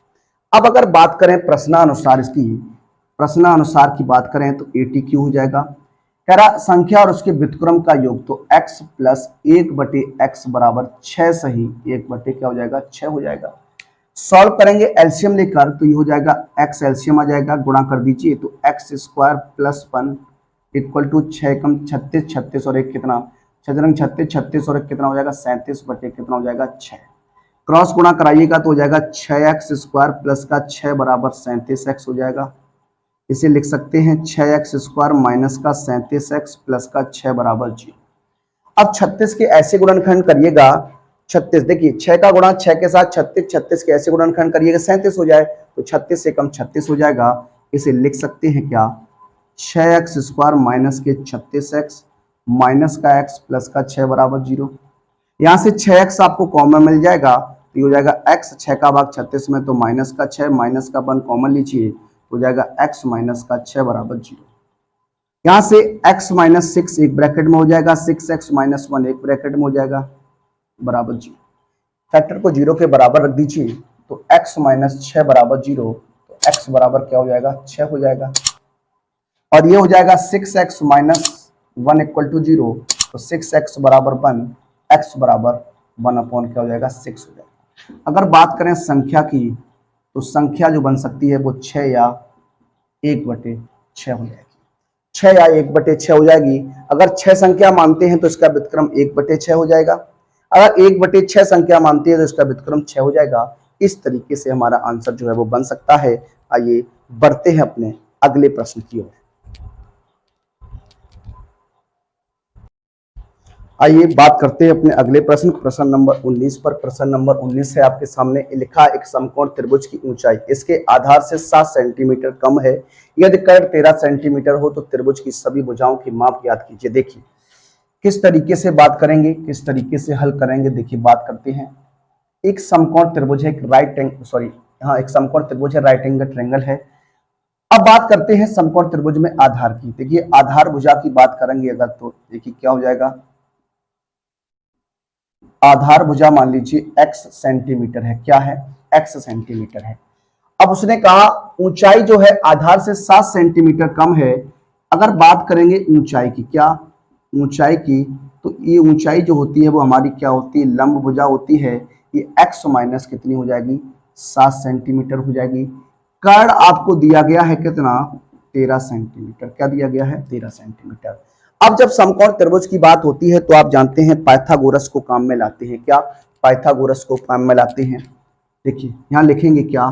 अब अगर बात करें प्रश्नानुसार इसकी, प्रश्नानुसार की बात करें तो ATQ हो जाएगा। कह रहा संख्या और उसके व्युत्क्रम का योग, तो x प्लस 1/x बराबर 6 सही 1/ क्या हो जाएगा? 6 हो जाएगा। सॉल्व करेंगे एलसीएम लेकर, तो ये हो जाएगा x एलसीएम आ जाएगा, गुणा कर दीजिए तो x² प्लस 1 इक्वल टू 6 कम 36, 36 और 1 कितना? 6 36, 36 और 1 कितना हो जाएगा? 37/, कितना हो जाएगा? 6। क्रॉस गुणा कराइएगा तो हो जाएगा 6x² प्लस का 6 बराबर 37x हो जाएगा। इसे लिख सकते हैं 6x² माइनस का 37x प्लस का 6 बराबर 0। अब 36 के ऐसे गुणनखंड करिएगा। 36 देखिए 6 का गुणा 6 के साथ 36, 36 के ऐसे गुणनखंड करिएगा 37 हो जाए, तो 36 से कम 36 हो जाएगा। इसे लिख सकते हैं क्या? 6x² माइनस के 36x माइनस का x प्लस का 6 बराबर 0। यहाँ से 6x आपको कॉमन मिल जाएगा, तो हो जाएगा x 6 का भाग 36 में, तो माइनस का 6 माइनस का 1 कॉमन लीजिए, हो जाएगा x माइनस का 6 बराबर 0। यहाँ से x माइनस 6 एक ब्रैकेट में हो जाएगा, 6x माइनस 1 एक ब्रैकेट में हो जाएगा बराबर 0। फैक्टर को 0 के बराबर रख दीजिए, तो x माइनस 6 बराबर 0, तो x बराबर क्या हो जाएगा? 6 हो जाएगा। और ये हो जाएगा 6x माइनस 1 इक्वल टू 0, तो 6x बराबर 1, x बराबर 1 अपॉन क्या हो जाएगा? 6 हो जाएगा। अगर बात करें संख्या की, तो संख्या जो बन सकती है वो 6 या 1/6 हो जाएगी। 6 या 1/6 हो जाएगी। अगर 6 संख्या मानते हैं तो इसका व्युत्क्रम 1/6 हो जाएगा। अगर 1/6 संख्या मानती है तो इसका व्युत्क्रम 6 हो जाएगा। इस तरीके से हमारा आंसर जो है वो बन सकता है। आइए बढ़ते हैं अपने अगले प्रश्न की ओर। आइए बात करते हैं अपने अगले प्रश्न, प्रश्न नंबर 19 पर। प्रश्न नंबर 19 है आपके सामने। लिखा एक समकोण त्रिभुज की ऊंचाई इसके आधार से 7 सेंटीमीटर कम है। यदि कर्ण 13 सेंटीमीटर हो तो त्रिभुज की सभी भुजाओं की माप ज्ञात कीजिए। देखिए किस तरीके से बात करेंगे, किस तरीके से हल करेंगे। देखिए बात करते हैं। एक समकोण त्रिभुज है, एक समकोण त्रिभुज है, राइट एंगल ट्रायंगल है। अब बात करते हैं समकोण त्रिभुज में आधार की। देखिए आधार भुजा की बात करेंगे अगर, तो देखिए क्या हो जाएगा? आधार भुजा मान लीजिए x सेंटीमीटर है। क्या है? x सेंटीमीटर है। अब उसने कहा ऊंचाई जो है आधार से 7 सेंटीमीटर कम है। अगर बात करेंगे ऊंचाई की, क्या ऊंचाई की, तो ये ऊंचाई जो होती है वो हमारी क्या होती है? लंब भुजा होती है। ये x माइनस कितनी हो जाएगी? 7 सेंटीमीटर हो जाएगी। कर्ण आपको दिया गया है कितना, 13 सेंटीमीटर। क्या दिया गया है, 13 सेंटीमीटर। अब जब समकोण त्रिभुज की बात होती है तो आप जानते हैं पाइथागोरस को काम में लाते हैं। क्या, पाइथागोरस को काम में लाते हैं। देखिए यहां लिखेंगे क्या,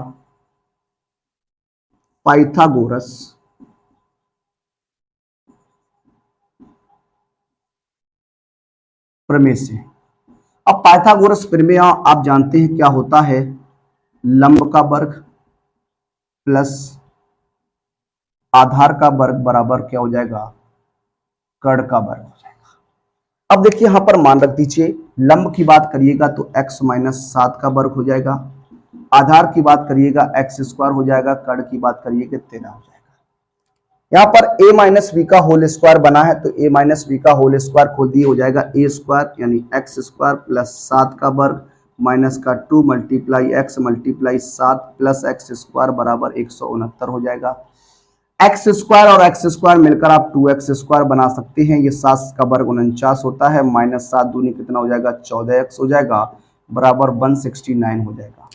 पाइथागोरस प्रमेय से। अब पाइथागोरस प्रमेय आप जानते हैं क्या होता है, लंब का वर्ग प्लस आधार का वर्ग बराबर क्या हो जाएगा, कर्ण का वर्ग हो जाएगा। अब देखिए यहां पर मान रख दीजिए, लंब की बात करिएगा तो x माइनस 7 का वर्ग हो जाएगा, आधार की बात करिएगा x स्क्वायर हो जाएगा, कर्ण की बात करिएगा 13 हो जाएगा। यहाँ पर a माइनस बी का होल स्क्वायर बना है तो a माइनस बी का होल स्क्वायर खोल दिए हो जाएगा a स्क्वायर यानी x स्क्वायर प्लस 7 का वर्ग माइनस का 2 multiply x multiply 7 plus x square बराबर 169 हो जाएगा। x स्क्वायर और x स्क्वायर मिलकर आप 2x स्क्वायर बना सकते हैं। ये 7 का वर्ग 49 होता है, माइनस 7 दूनी कितना हो जाएगा, 14x हो जाएगा बराबर 169 हो जाएगा।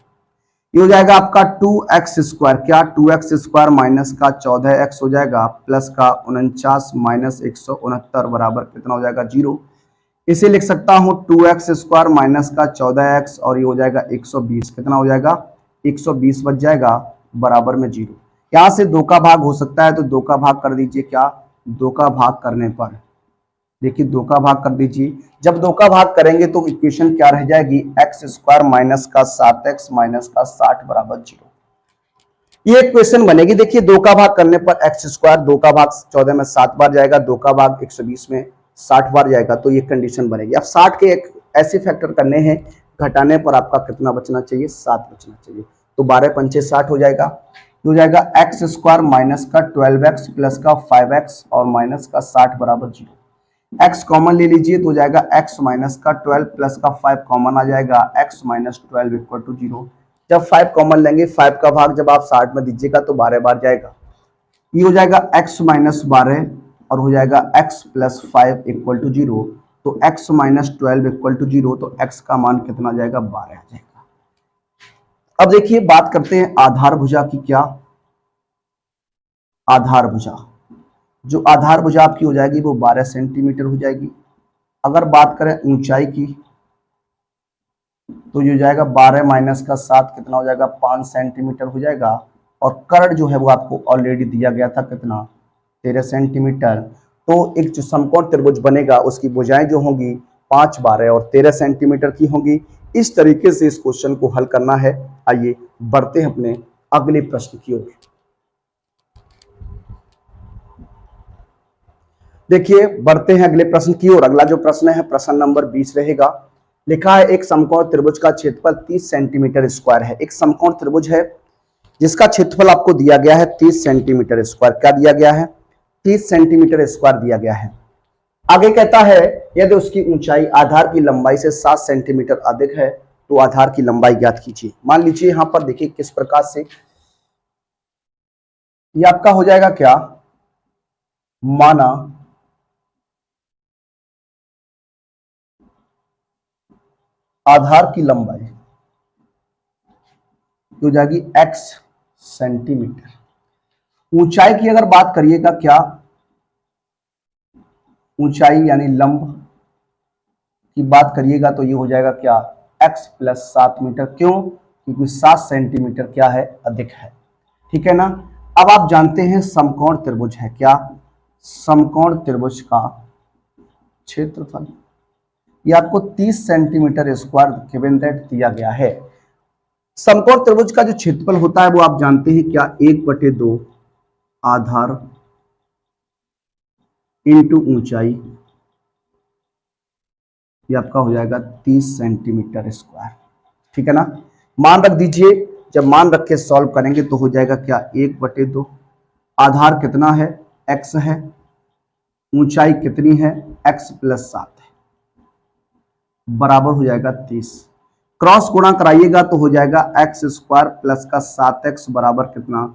ये हो जाएगा आपका 2x स्क्वायर, क्या 2x स्क्वायर माइनस का 14x हो जाएगा प्लस का 49 माइनस 169 बराबर कितना हो जाएगा, 0। इसे लिख सकता हूं 2x स्क्वायर माइनस का 14x और ये हो जाएगा 120, कितना हो जाएगा 120 बच जाएगा बराबर में 0। यहां से 2 का भाग हो सकता है तो 2 का भाग कर दीजिए। क्या, 2 का भाग करने पर देखिए 2 का भाग कर दीजिए। जब 2 का भाग करेंगे तो इक्वेशन क्या रह जाएगी, एक्स स्क्वायर माइनस का 7x माइनस का 60 बराबर 0। ये इक्वेशन बनेगी। देखिए 2 का भाग करने पर एक्स स्क्वायर 2 का भाग 14 में 7 बार जाएगा, 2 का भाग 120 में 60 बार जाएगा, तो ये कंडीशन बनेगी। अब 60 के एक ऐसे फैक्टर करने हैं, घटाने पर आपका कितना बचना चाहिए, 7 बचना चाहिए। तो 12 पंचे 60 हो जाएगा, हो जाएगा एक्स स्क्वायर माइनस का 12x प्लस का 5x और माइनस का 60 बराबर 0। x कॉमन ले लीजिए तो हो जाएगा x माइनस का 12 प्लस का 5 कॉमन आ जाएगा, x माइनस 12 इक्वल टू 0। जब 5 कॉमन लेंगे, 5 का भाग जब आप 60 में दीजिएगा तो 12 बार जाएगा। ये हो जाएगा x माइनस 12 और हो जाएगा x प्लस 5 इक्वल टू 0। तो x माइनस 12 इक्वल टू 0, तो x का मान कितना जाएगा, 12 आ जाएगा। अब देखिए बात करते हैं आधार भुजा की। क्या, आधार भुजा, जो आधार भुजा आपकी हो जाएगी वो 12 सेंटीमीटर हो जाएगी। अगर बात करें ऊंचाई की तो ये हो जाएगा 12 माइनस का 7 कितना हो जाएगा, 5 सेंटीमीटर हो जाएगा। और कर्ण जो है वो आपको ऑलरेडी दिया गया था कितना, 13 सेंटीमीटर। तो एक जो समकोण त्रिभुज बनेगा उसकी भुजाएं जो होंगी 5, 12 और 13 सेंटीमीटर की होंगी। इस तरीके से इस क्वेश्चन को हल करना है। आइए बढ़ते हैं अपने अगले प्रश्न की ओर। देखिए बढ़ते हैं अगले प्रश्न की ओर। अगला जो प्रश्न है प्रश्न नंबर 20 रहेगा। लिखा है एक समकोण त्रिभुज का क्षेत्रफल 30 सेंटीमीटर स्क्वायर है। एक समकोण त्रिभुज है जिसका क्षेत्रफल आपको दिया गया है 30 सेंटीमीटर स्क्वायर। क्या दिया गया है, 30 सेंटीमीटर स्क्वायर दिया गया है। आगे कहता है यदि उसकी ऊंचाई आधार की लंबाई से 7 सेंटीमीटर अधिक है तो आधार की लंबाई ज्ञात कीजिए। मान लीजिए यहां पर देखिए किस प्रकार से ये आपका हो जाएगा। क्या, माना आधार की लंबाई हो जाएगी x सेंटीमीटर। ऊंचाई की अगर बात करिएगा, क्या ऊंचाई यानी लंब की बात करिएगा तो ये हो जाएगा क्या, x प्लस 7 मीटर। क्यों, क्योंकि 7 सेंटीमीटर क्या है, अधिक है। ठीक है ना। अब आप जानते हैं समकोण त्रिभुज है। क्या, समकोण त्रिभुज का क्षेत्रफल ये आपको 30 सेंटीमीटर स्क्वायर गिवन दैट दिया गया है। समकोण त्रिभुज का जो क्षेत्रफल होता है वो आप जानते हैं क्या, 1/2 आधार इंटू ऊंचाई, ये आपका हो जाएगा 30 सेंटीमीटर स्क्वायर। ठीक है ना। मान रख दीजिए, जब मान रख के सॉल्व करेंगे तो हो जाएगा क्या, 1/2 आधार कितना है, x है, ऊंचाई कितनी है, x प्लस 7 है, बराबर हो जाएगा 30। क्रॉस गुणा कराइएगा तो हो जाएगा एक्स स्क्वायर प्लस का 7x बराबर कितना,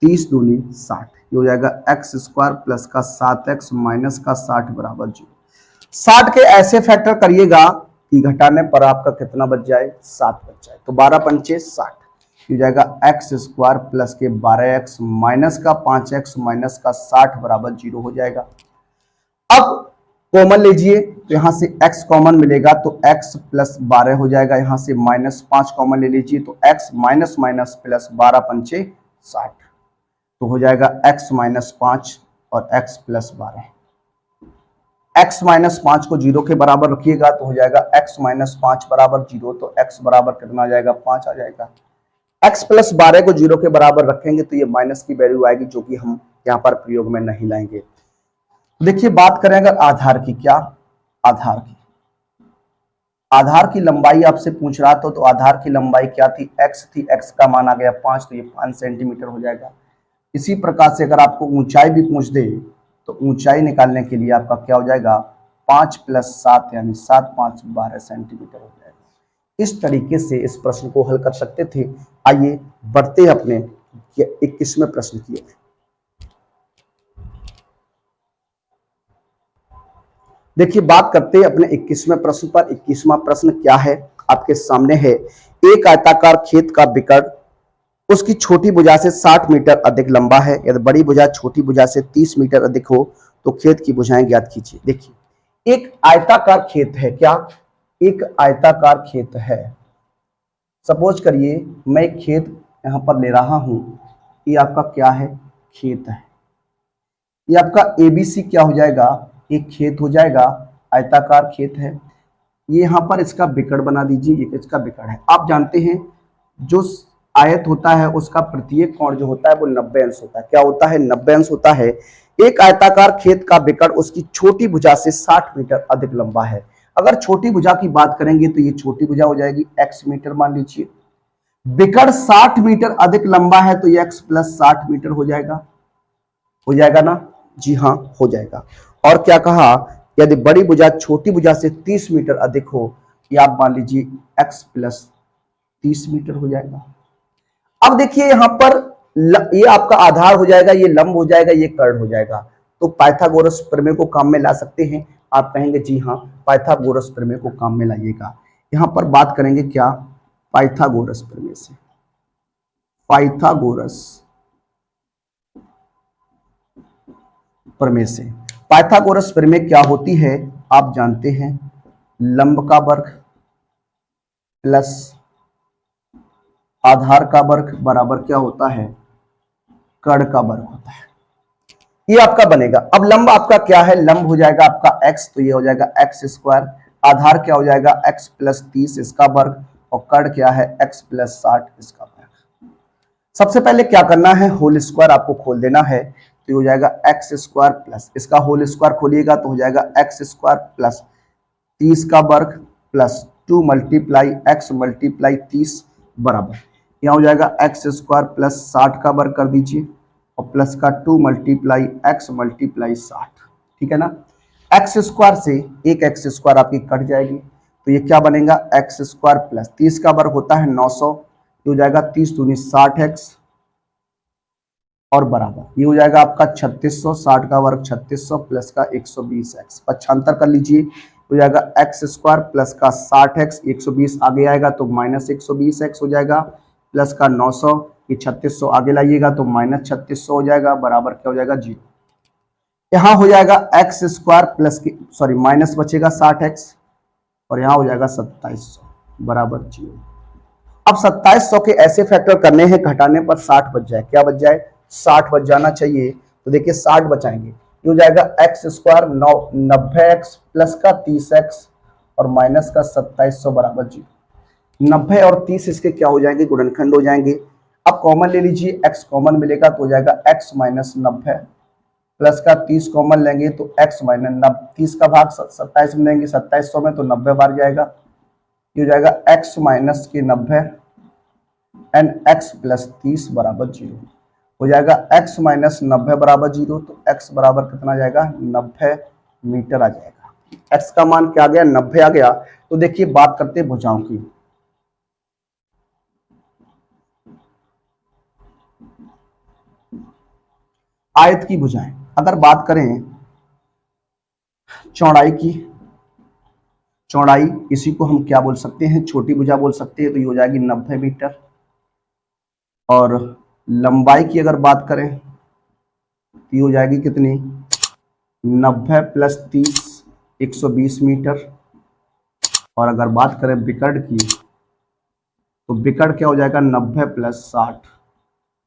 30 दूनी 60। ये हो जाएगा एक्स स्क्वायर प्लस का 7x माइनस का 60 बराबर 0। 60 के ऐसे फैक्टर करिएगा कि घटाने पर आपका कितना बच जाए, 7 बच जाए। तो 12 पंचे 60। हो जाएगा एक्स स्क्वायर प्लस के 12x माइनस का 5x माइनस का 60 बराबर 0 हो जाएगा। अब कॉमन लीजिए तो यहां से x कॉमन मिलेगा तो x प्लस 12 हो जाएगा, यहां से -5 कॉमन ले लीजिए तो x माइनस माइनस प्लस 12 पंचे 60, तो हो जाएगा x माइनस 5 और x प्लस 12। x माइनस 5 को 0 के बराबर रखिएगा तो हो जाएगा x माइनस 5 बराबर 0, तो x बराबर कितना आ जाएगा 5 आ जाएगा। x प्लस 12 को 0 के बराबर रखेंगे तो ये माइनस की वैल्यू आएगी, जो कि हम यहाँ पर प्रयोग में नहीं लाएंगे। देखिए बात करें अगर आधार की, क्या आधार की लंबाई आपसे पूछ रहा था, तो आधार की लंबाई क्या थी, x थी, x का मान आ गया 5, तो ये 5 सेंटीमीटर हो जाएगा। इसी प्रकार से अगर आपको ऊंचाई भी पूछ दे तो ऊंचाई निकालने के लिए आपका क्या हो जाएगा 5 प्लस 7 यानी 7 5 12 सेंटीमीटर हो जाएगा। इस तरीके से इस प्रश्न को हल कर सकते थे। आइए बढ़ते अपने 21वें प्रश्न की ओर। देखिए बात करते हैं अपने 21वें प्रश्न पर। 21वां प्रश्न क्या है, आपके सामने है। एक आयताकार खेत का विकर्ण उसकी छोटी भुजा से 60 मीटर अधिक लंबा है। यदि बड़ी भुजा छोटी भुजा से 30 मीटर अधिक हो तो खेत की भुजाएं ज्ञात कीजिए। देखिए एक आयताकार खेत है, क्या एक आयताकार खेत है। सपोज करिए मैं एक खेत यहां पर ले रहा हूं, ये आपका क्या है, खेत है। ये आपका एबीसी क्या हो जाएगा, एक खेत हो जाएगा, आयताकार खेत है। ये यहां पर इसका विकर्ण बना दीजिए, ये इसका विकर्ण है। आप जानते हैं जो आयत होता है उसका प्रत्येक कोण जो होता है वो 90 अंश होता है। क्या होता है, 90 अंश होता है। एक आयताकार खेत का विकर्ण उसकी छोटी भुजा से 60 मीटर अधिक लंबा है। अगर छोटी भुजा की बात करेंगे तो ये छोटी भुजा हो जाएगी x मीटर मान लीजिए। विकर्ण 60 मीटर अधिक लंबा है तो ये x प्लस 60 मीटर हो जाएगा ना, जी हाँ हो जाएगा। और क्या कहा, यदि बड़ी भुजा छोटी भुजा से 30 मीटर अधिक हो, ये आप मान लीजिए x प्लस 30 मीटर हो जाएगा। अब देखिए यहां पर ये आपका आधार हो जाएगा, ये लंब हो जाएगा, ये कर्ण हो जाएगा। तो पाइथागोरस प्रमेय को काम में ला सकते हैं। आप कहेंगे जी हाँ पाइथागोरस प्रमेय को काम में लाइएगा। यहां पर बात करेंगे क्या, पाइथागोरस प्रमेय से। पाइथागोरस प्रमेय से, पाइथागोरस प्रमेय क्या होती है, आप जानते हैं लंब का वर्ग प्लस आधार का वर्ग बराबर क्या होता है, कर्ण का वर्ग होता है। ये आपका बनेगा। अब लंब आपका क्या है, लंब हो जाएगा आपका x, तो ये हो जाएगा x स्क्वायर। आधार क्या हो जाएगा x प्लस 30 इसका वर्ग, और कर्ण क्या है x प्लस 60 इसका वर्ग। सबसे पहले क्या करना है, होल स्क्वायर आपको खोल देना है, तो हो जाएगा एक्स स्क्वायर प्लस इसका होल स्क्वायर खोलिएगा तो हो जाएगा एक्स स्क्वायर प्लस 30 का वर्ग प्लस 2 मल्टीप्लाई एक्स मल्टीप्लाई 30 बराबर, यहाँ हो जाएगा एक्स स्क्वायर प्लस 60 का वर्ग कर दीजिए और प्लस का 2 मल्टीप्लाई एक्स मल्टीप्लाई 60, ठीक है ना। एक्स स्क्वायर से एक एक्स स्क्वायर आपकी कट जाएगी, तो ये क्या बनेगा एक्स स्क्वायर प्लस 30 का वर्ग होता है 900, ये हो जाएगा 30 दूनी 60x और बराबर ये हो जाएगा आपका 3600, 60 का वर्ग 3600 प्लस का 120x, पक्षांतर कर लीजिए, हो जाएगा एक्स स्क्वायर प्लस का 60x, 120 आगे आएगा तो माइनस 120x हो जाएगा, प्लस का 900, ये 3600 आगे लाइएगा तो माइनस 3600 हो जाएगा, बराबर क्या हो जाएगा 0। यहाँ हो जाएगा एक्स स्क्वायर प्लस की सॉरी माइनस बचेगा 60x और यहाँ हो जाएगा 2700 बराबर 0। अब 2700 के ऐसे फैक्टर करने हैं घटाने पर 60 बच जाए, क्या बच जाए 60 बच जाना चाहिए, तो देखिए 60 बचाएंगे, ये हो जाएगा एक्स स्क्वायर 90x प्लस का 30x और माइनस का 2700 बराबर 0। 90 और 30 इसके क्या हो जाएंगे, गुणनखंड हो जाएंगे। अब कॉमन ले लीजिए, x कॉमन मिलेगा तो हो जाएगा x माइनस 90 प्लस का 30 कॉमन लेंगे तो x माइनस 30 का भाग 27 में लेंगे 2700 में तो 90 बार जाएगा, ये हो जाएगा x माइनस के 90 एंड x प्लस 30 बराबर 0 हो जाएगा। x माइनस 90 बराबर 0 तो x बराबर कितना जाएगा 90 मीटर आ जाएगा। x का मान क्या आ गया 90 आ गया। तो देखिए बात करते हैं भुजाओं की। आयत की भुजाएं, अगर बात करें चौड़ाई की, चौड़ाई इसी को हम क्या बोल सकते हैं छोटी भुजा बोल सकते हैं, तो ये हो जाएगी 90 मीटर। और लंबाई की अगर बात करें तो ये हो जाएगी कितनी, 90 + 30 120 मीटर। और अगर बात करें विकर्ण की तो विकर्ण क्या हो जाएगा, 90 + 60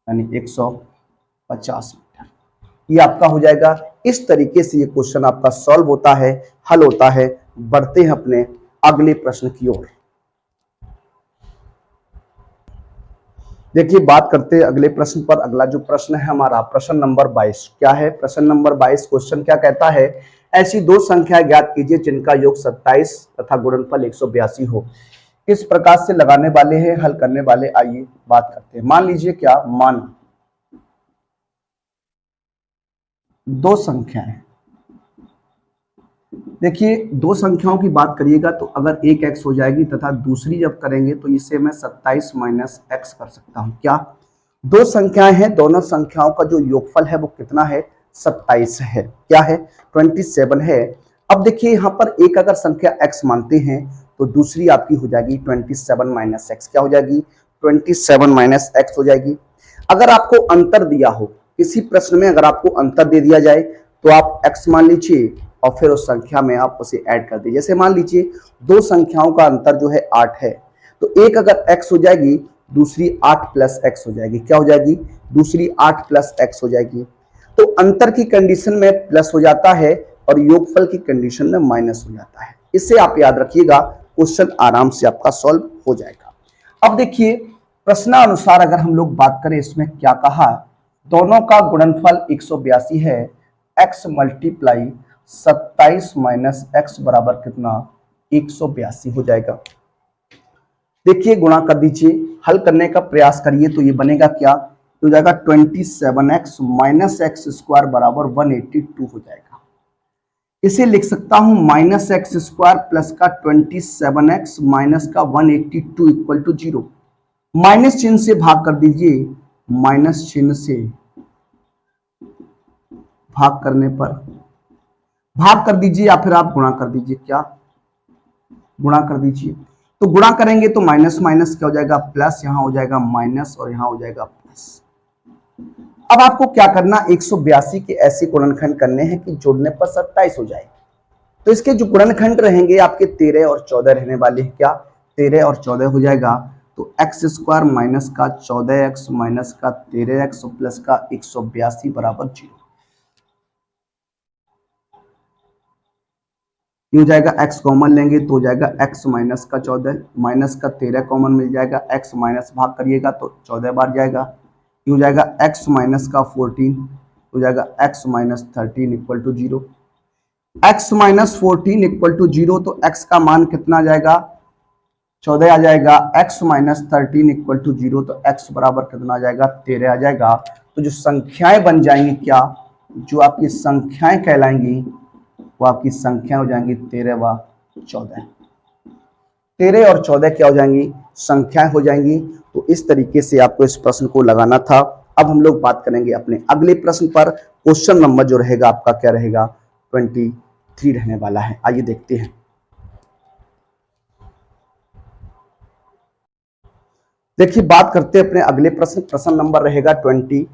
यानी 150 मीटर। ये आपका हो जाएगा। इस तरीके से ये क्वेश्चन आपका सॉल्व होता है, हल होता है। बढ़ते हैं अपने अगले प्रश्न की ओर। देखिए बात करते हैं अगले प्रश्न पर। अगला जो प्रश्न है हमारा प्रश्न नंबर 22। क्या है प्रश्न नंबर 22? क्वेश्चन क्या कहता है, ऐसी दो संख्याएं ज्ञात कीजिए जिनका योग 27 तथा गुणनफल 182 हो। किस प्रकार से लगाने वाले हैं, हल करने वाले, आइए बात करते हैं। मान लीजिए क्या, मान दो संख्याएं, देखिए दो संख्याओं की बात करिएगा तो अगर एक x हो जाएगी तथा दूसरी जब करेंगे तो इसे मैं 27 - x कर सकता हूं। क्या, दो संख्याएं हैं, दोनों संख्याओं का जो योगफल है वो कितना है, 27 है। क्या है, 27 है। अब देखिए यहां पर एक अगर संख्या x मानते हैं तो दूसरी आपकी हो जाएगी 27 - x। क्या हो जाएगी, 27 - x हो जाएगी। अगर आपको अंतर दिया हो, किसी प्रश्न में अगर आपको अंतर दे दिया जाए तो आप x मान लीजिए और फिर उस संख्या में आप उसे ऐड कर दीजिए। जैसे मान लीजिए दो संख्याओं का अंतर जो है 8 है, तो एक अगर x हो जाएगी, दूसरी 8 + x हो जाएगी। क्या हो जाएगी, दूसरी 8 + x हो जाएगी। तो अंतर की कंडीशन में प्लस हो जाता है और योगफल की कंडीशन में माइनस हो जाता है। इससे आप याद रखिएगा, क्वेश्चन आराम से आपका सॉल्व हो जाएगा। अब देखिए प्रश्नानुसार अगर हम लोग बात करें, इसमें क्या कहा, दोनों का गुणनफल 182 है। x × 27 - x बराबर कितना, 182 हो जाएगा। देखिए गुणा कर दीजिए, हल करने का प्रयास करिए तो ये बनेगा क्या, तो हो जाएगा 27x - x² बराबर 182 हो जाएगा। इसे लिख सकता हूं -x² प्लस का 27x माइनस का 182 इक्वल टू 0। माइनस चिन्ह से भाग कर दीजिए, माइनस चिन्ह से भाग करने पर भाग कर दीजिए या फिर आप गुणा कर दीजिए। क्या, गुणा कर दीजिए। तो गुणा करेंगे तो माइनस माइनस क्या हो जाएगा, प्लस, यहां हो जाएगा माइनस और यहां हो जाएगा प्लस। अब आपको क्या करना, 182 के ऐसे गुणनखंड करने हैं कि जोड़ने पर 27 हो जाए। तो इसके जो गुणनखंड रहेंगे आपके 13 और 14 रहने वाले हैं। क्या, 13 और 14 हो जाएगा। तो x² माइनस का 14x माइनस का 13x प्लस का 182 बराबर 0। ये हो जाएगा, x कॉमन लेंगे तो हो जाएगा x माइनस का 14 माइनस का 13 कॉमन मिल जाएगा, x माइनस भाग करिएगा तो 14 बार जाएगा। ये हो जाएगा x माइनस का 14, हो जाएगा x minus 13 equal to 0। x minus 14 equal to 0, तो x का मान कितना आ जाएगा, 14 आ जाएगा। x माइनस 13 इक्वल टू 0, तो x बराबर कितना आ जाएगा, 13 आ जाएगा। तो जो संख्याएं बन जाएंगी, क्या, जो आपकी संख्याएं कहलाएंगी वो आपकी संख्या हो जाएंगी 13 व 14। 13 और 14 क्या हो जाएंगी, संख्याएं हो जाएंगी। तो इस तरीके से आपको इस प्रश्न को लगाना था। अब हम लोग बात करेंगे अपने अगले प्रश्न पर। क्वेश्चन नंबर जो रहेगा आपका क्या रहेगा, 23 रहने वाला है। आइए देखते हैं। देखिए बात करते हैं अपने अगले प्रश्न। प्रश्न नंबर रहेगा 23।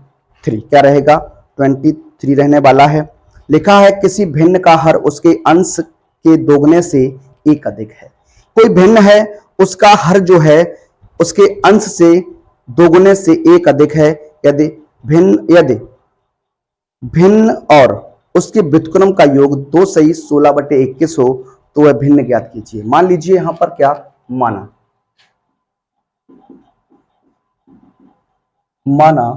क्या रहेगा, 23 रहने वाला है। लिखा है किसी भिन्न का हर उसके अंश के दोगुने से एक अधिक है। कोई भिन्न है, उसका हर जो है उसके अंश से दोगुने से एक अधिक है। यदि यदि भिन्न और उसके व्युत्क्रम का योग 2 सही 16/21 हो तो वह भिन्न ज्ञात कीजिए। मान लीजिए यहां पर क्या माना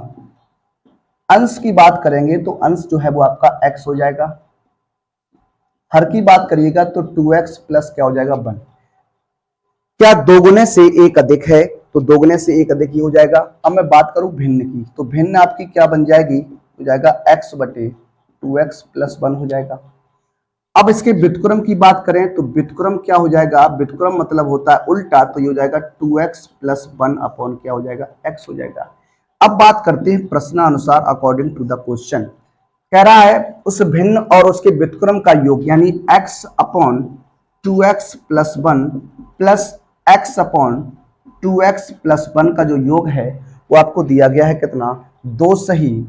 अंश की बात करेंगे तो अंश जो है वो आपका x हो जाएगा। हर की बात करिएगा तो 2x प्लस क्या हो जाएगा 1। क्या दोगुने से एक अधिक है, तो दोगुने से एक अधिक ही हो जाएगा। अब मैं बात करूं भिन्न की, तो भिन्न आपकी क्या बन जाएगी, हो जाएगा x/2x प्लस 1 हो जाएगा। अब इसके व्युत्क्रम की बात करें तो व्युत्क्रम क्या हो जाएगा, व्युत्क्रम मतलब होता है उल्टा, तो ये हो जाएगा 2x प्लस 1 अपॉन क्या हो जाएगा, x हो जाएगा। अब बात करते हैं प्रश्नानुसार अकॉर्डिंग टू द क्वेश्चन। कह रहा है उस भिन्न और उसके व्युत्क्रम का योग यानी x upon 2x plus 1 plus x upon 2x plus 1 का जो योग है वो आपको दिया गया है कितना, 2 सही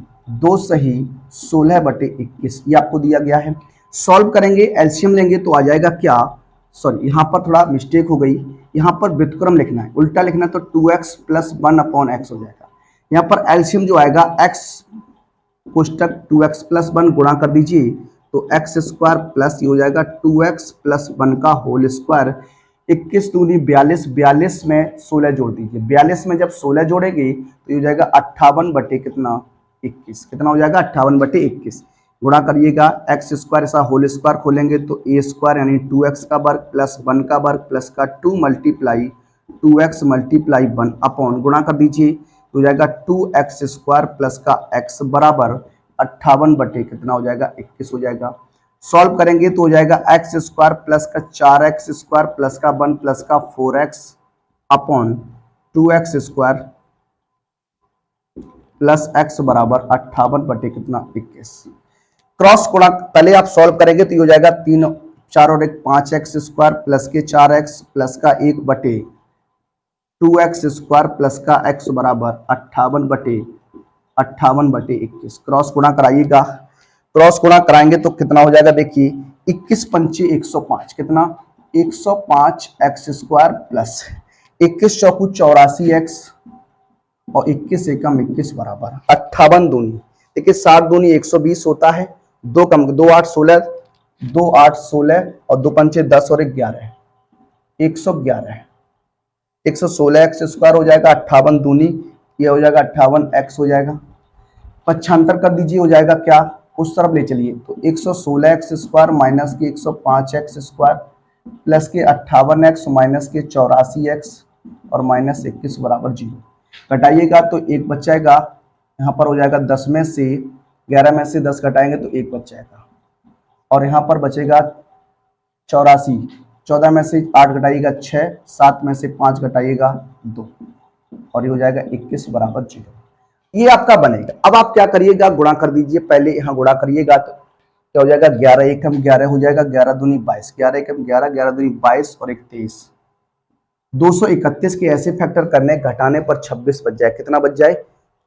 16/21 ये आपको दिया गया है। सॉल्व करेंगे, एलसीएम लेंगे तो आ जाएगा क्या, सॉरी यहाँ पर थोड़ा मिस्टेक हो गई, यहाँ पर व्युत्क्रम लिखना है, उल्टा लिखना है तो 2x + 1/x हो जाएगा। यहाँ पर एलसीएम जो आएगा x कोष्टक 2x + 1 गुणा कर दीजिए तो x² प्लस ये हो जाएगा 2x + 1 का होल स्क्वायर। 21 दूनी 42, 42 में 16 जोड़ दीजिए, 42 में जब 16 जोड़ेंगे तो ये हो जाएगा 58 कितना 21, कितना हो जाएगा 58/21। गुणा करिएगा x² ऐसा होल स्क्वायर खोलेंगे तो a² यानी 2x का वर्ग प्लस 1 का वर्ग प्लस का 2 × 2x × 1 अपॉन गुणा कर दीजिए तो हो जाएगा 2x² प्लस का x बराबर 58 कितना हो जाएगा 21 हो जाएगा। सॉल्व करेंगे तो हो जाएगा x² प्लस का 4x² प्लस का 1 प्लस का 4x upon 2x² plus x बराबर 58 कितना 21। क्रॉस गुणा पहले आप सॉल्व करेंगे तो ये हो जाएगा 3 4 और 1 5x² प्लस के 4x प्लस का 1/2x² प्लस का x बराबर 58/21। क्रॉस गुणा कराइएगा, क्रॉस गुणा कराएंगे तो कितना हो जाएगा, देखिए 21 × 5 = 105 कितना 105x² प्लस 21 × 4 = 84x और 21 × 1 = 21 बराबर 58 दूनी, देखिए 7 दूनी 120 होता है, 2 कम 2 8 16 2 8 16 और 2 पंचे 10 और 1 11 111 116x² हो जाएगा 58 दूनी, ये हो जाएगा 58x हो जाएगा। पक्षांतर कर दीजिए हो जाएगा क्या, उस तरफ ले चलिए तो 116x² माइनस के 105x² प्लस के 58x माइनस के 84x और माइनस 21 बराबर 0। घटाइएगा तो 1 बच जाएगा, यहाँ पर हो जाएगा 10 में से 11 में से 10 घटाएंगे तो 1 बच जाएगा और यहाँ पर बचेगा 84, 14 में से 8 घटाइएगा 6, 7 में से 5 घटाइएगा 2 और ये हो जाएगा 21 बराबर 0। ये आपका बनेगा। अब आप क्या करिएगा, गुणा कर दीजिए, पहले यहाँ गुणा करिएगा तो क्या हो जाएगा 11 × 1 = 11 हो जाएगा, 11 दूनी 22, 11 × 1 = 11, 11 दूनी 22 और 1 23। 231 के ऐसे फैक्टर करने घटाने पर 26 बच जाए, कितना बच जाए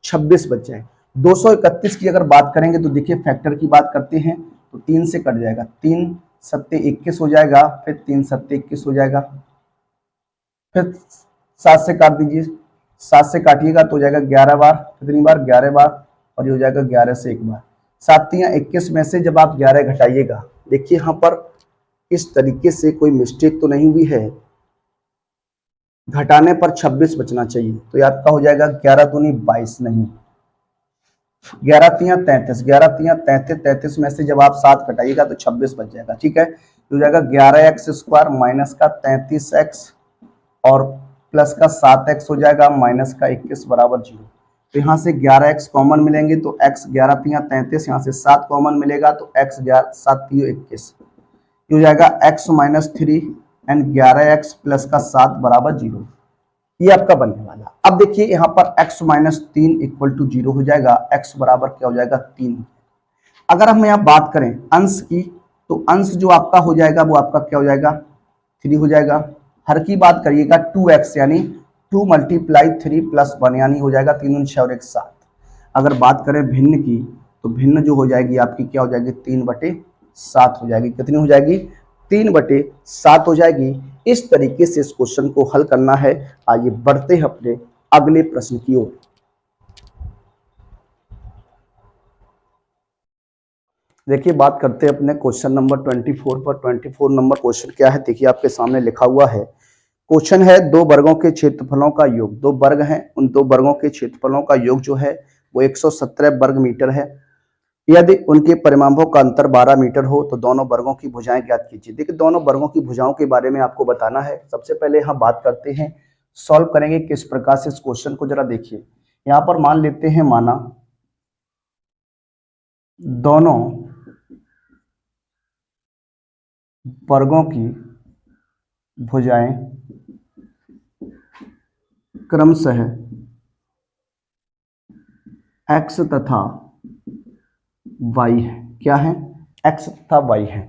26 बच जाए। 231 की अगर बात करेंगे तो देखिए फैक्टर की बात करते हैं तो 3 से कट जाएगा, 3 7 21 हो जाएगा, फिर 3 7 21 हो जाएगा, फिर 7 से काट दीजिए, 7 से काटिएगा तो हो जाएगा 11 बार, कितनी बार 11 बार और ये हो जाएगा 11 से 1 बार। 7 × 21 में से जब आप 11 घटाइएगा, देखिए यहाँ पर इस तरीके से कोई मिस्टेक तो नहीं हुई है, घटाने पर 26 बचना चाहिए तो ये आपका हो जाएगा 11 दूनी 22 नहीं 11 × 3 = 33, 11 × 3 = 33, 33 में से जब आप 7 घटाइएगा तो 26 बच जाएगा, ठीक है। तो हो जाएगा 11x² माइनस का 33x और प्लस का 7x हो जाएगा माइनस का 21 बराबर 0। तो यहाँ से 11x कॉमन मिलेंगे तो x 11 × 3 = 33, यहाँ से 7 कॉमन मिलेगा तो x 11 7 × 3 = 21, ये हो जाएगा x - 3 एंड 11x प्लस का 7 बराबर 0। ये आपका बनने वाला। अब देखिए यहाँ पर x - 3 = 0 हो जाएगा, x बराबर क्या हो जाएगा 3। अगर हम यहाँ बात करें अंश की तो अंश जो आपका हो जाएगा वो आपका क्या हो जाएगा 3 हो जाएगा। हर की बात करिएगा 2x यानी 2 × 3 + 1 यानी हो जाएगा 3 × 6 और 1 7। अगर बात करें भिन्न की तो भिन्न जो हो जाएगी आपकी क्या हो जाएगी 3/7 हो जाएगी, कितनी हो जाएगी 3/7 हो जाएगी। इस तरीके से इस क्वेश्चन को हल करना है। आइए बढ़ते हैं अपने अगले प्रश्न की ओर। देखिए बात करते हैं अपने क्वेश्चन नंबर 24 पर। 24 नंबर क्वेश्चन क्या है, देखिए आपके सामने लिखा हुआ है। क्वेश्चन है 2 वर्गों के क्षेत्रफलों का योग, 2 वर्ग हैं, उन 2 वर्गों के क्षेत्रफलों का योग जो है वो 117 वर्ग मीटर है। यदि उनके परिमापों का अंतर 12 मीटर हो तो दोनों वर्गों की भुजाएं ज्ञात कीजिए। देखिए दोनों वर्गों की भुजाओं के बारे में आपको बताना है। सबसे पहले हम बात करते हैं, सॉल्व करेंगे किस प्रकार से इस क्वेश्चन को, जरा देखिए। यहाँ पर मान लेते हैं, माना दोनों वर्गों की भुजाएं क्रमशः x तथा y है। क्या है, x तथा y है।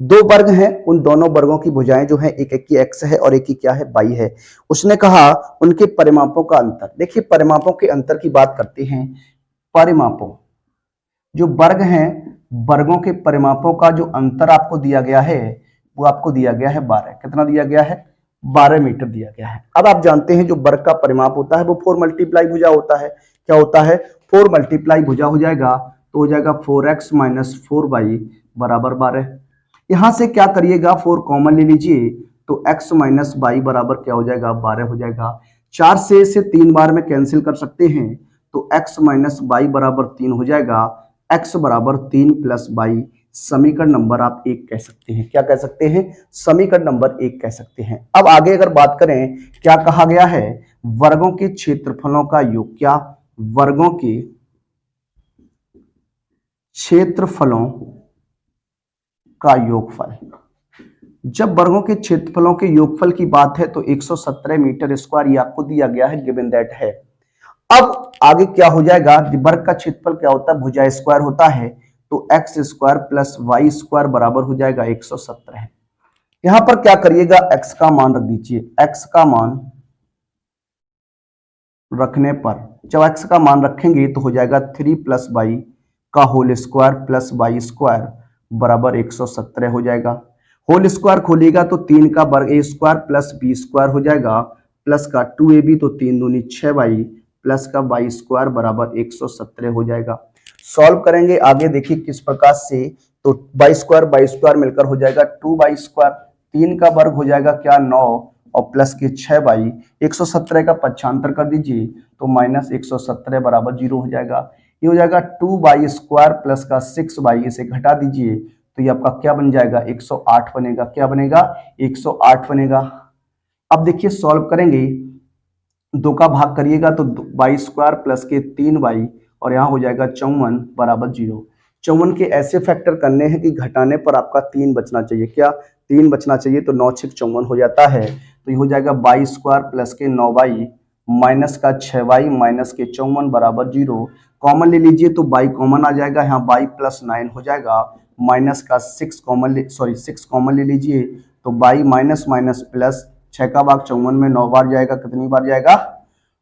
दो वर्ग हैं, उन दोनों वर्गों की भुजाएं जो है एक एक की x है और एक की क्या है y है। उसने कहा उनके परिमापों का अंतर। देखिए परिमापों के अंतर की बात करते हैं। परिमापों जो वर्ग हैं, वर्गों के परिमापों का जो अंतर आपको दिया गया है वो आपको दिया गया है 12। कितना दिया गया है? 12 मीटर दिया गया है। अब आप जानते हैं जो वर्ग का परिमाप होता है वो 4 मल्टीप्लाई भुजा होता है। क्या होता है? 4 मल्टीप्लाई भुजा हो जाएगा तो हो जाएगा 4x माइनस 4y बराबर 12। यहां से क्या करिएगा, 4 कॉमन ले लीजिए तो x माइनस वाई बराबर क्या हो जाएगा? 12 हो जाएगा। 4 से इसे 3 बार में कैंसिल कर सकते हैं तो x माइनस वाई बराबर 3 हो जाएगा। x बराबर 3 प्लस वाई, समीकरण नंबर आप 1 कह सकते हैं। क्या कह सकते हैं? समीकरण नंबर 1 कह सकते हैं। अब आगे अगर बात करें, क्या कहा गया है? वर्गों के क्षेत्रफलों का योग। क्या? वर्गों के क्षेत्रफलों का योगफल। जब वर्गों के क्षेत्रफलों के योगफल की बात है तो 117 मीटर स्क्वायर ये आपको दिया गया है, गिवन दैट है। अब आगे क्या हो जाएगा? वर्ग का क्षेत्रफल क्या होता है? भुजा स्क्वायर होता है, तो x square plus y square बराबर हो जाएगा 117। यहां पर क्या करिएगा? एक्स का मान रख दीजिए। एक्स का मान रखने पर, जब एक्स का मान रखेंगे तो हो जाएगा 3 प्लस वाई का whole square plus y square बराबर 117 हो जाएगा। होल स्क्वायर खोलिएगा तो 3 का वर्ग ए स्क्वायर प्लस बी स्क्वायर हो जाएगा, प्लस का 2ab तो 3 दूनी 6y प्लस का वाई स्क्वायर बराबर 117 हो जाएगा। सॉल्व करेंगे आगे, देखिए किस प्रकार से। तो वाई स्क्वायर मिलकर हो जाएगा 2y स्क्वायर, 3 का वर्ग हो जाएगा क्या? 9 और प्लस के 6y, 117 का पक्षांतर कर दीजिए तो माइनस 117 बराबर 0 हो जाएगा। ये हो जाएगा 2y स्क्वायर प्लस का 6y, इसे घटा दीजिए तो ये आपका क्या बन जाएगा? 108 बनेगा। क्या बनेगा? 108 बनेगा। अब देखिए सॉल्व करेंगे, 2 का भाग करिएगा तो वाई स्क्वायर प्लस के 3y और यहाँ हो जाएगा 54 बराबर 0। 54 के ऐसे फैक्टर करने हैं कि घटाने पर आपका 3 बचना चाहिए। क्या? 3 बचना चाहिए, तो 9 6 54 हो जाता है, तो ये हो जाएगा वाई स्क्वायर प्लस के 9y माइनस का 6y माइनस के 54 बराबर 0। कॉमन ले लीजिए तो y कॉमन आ जाएगा, यहाँ y प्लस 9 हो जाएगा, माइनस का 6 कॉमन ले लीजिए तो y माइनस माइनस प्लस 6 का भाग 54 में 9 बार जाएगा। कितनी बार जाएगा?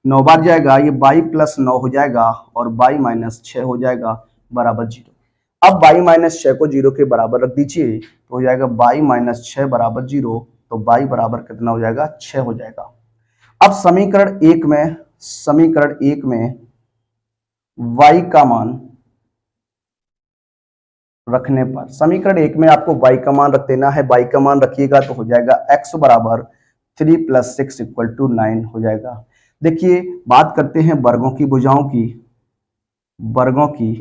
9 बार जाएगा। ये y प्लस 9 हो जाएगा और y माइनस 6 हो जाएगा बराबर 0। अब y माइनस 6 को 0 के बराबर रख दीजिए तो हो जाएगा y माइनस 6 बराबर 0, तो y बराबर कितना हो जाएगा? 6 हो जाएगा। अब समीकरण 1 में y का मान रखने पर, समीकरण 1 में आपको y का मान रख देना है। y का मान रखिएगा तो हो जाएगा x बराबर 3 प्लस 6 इक्वल टू 9 हो जाएगा। देखिए बात करते हैं वर्गों की भुजाओं की। वर्गों की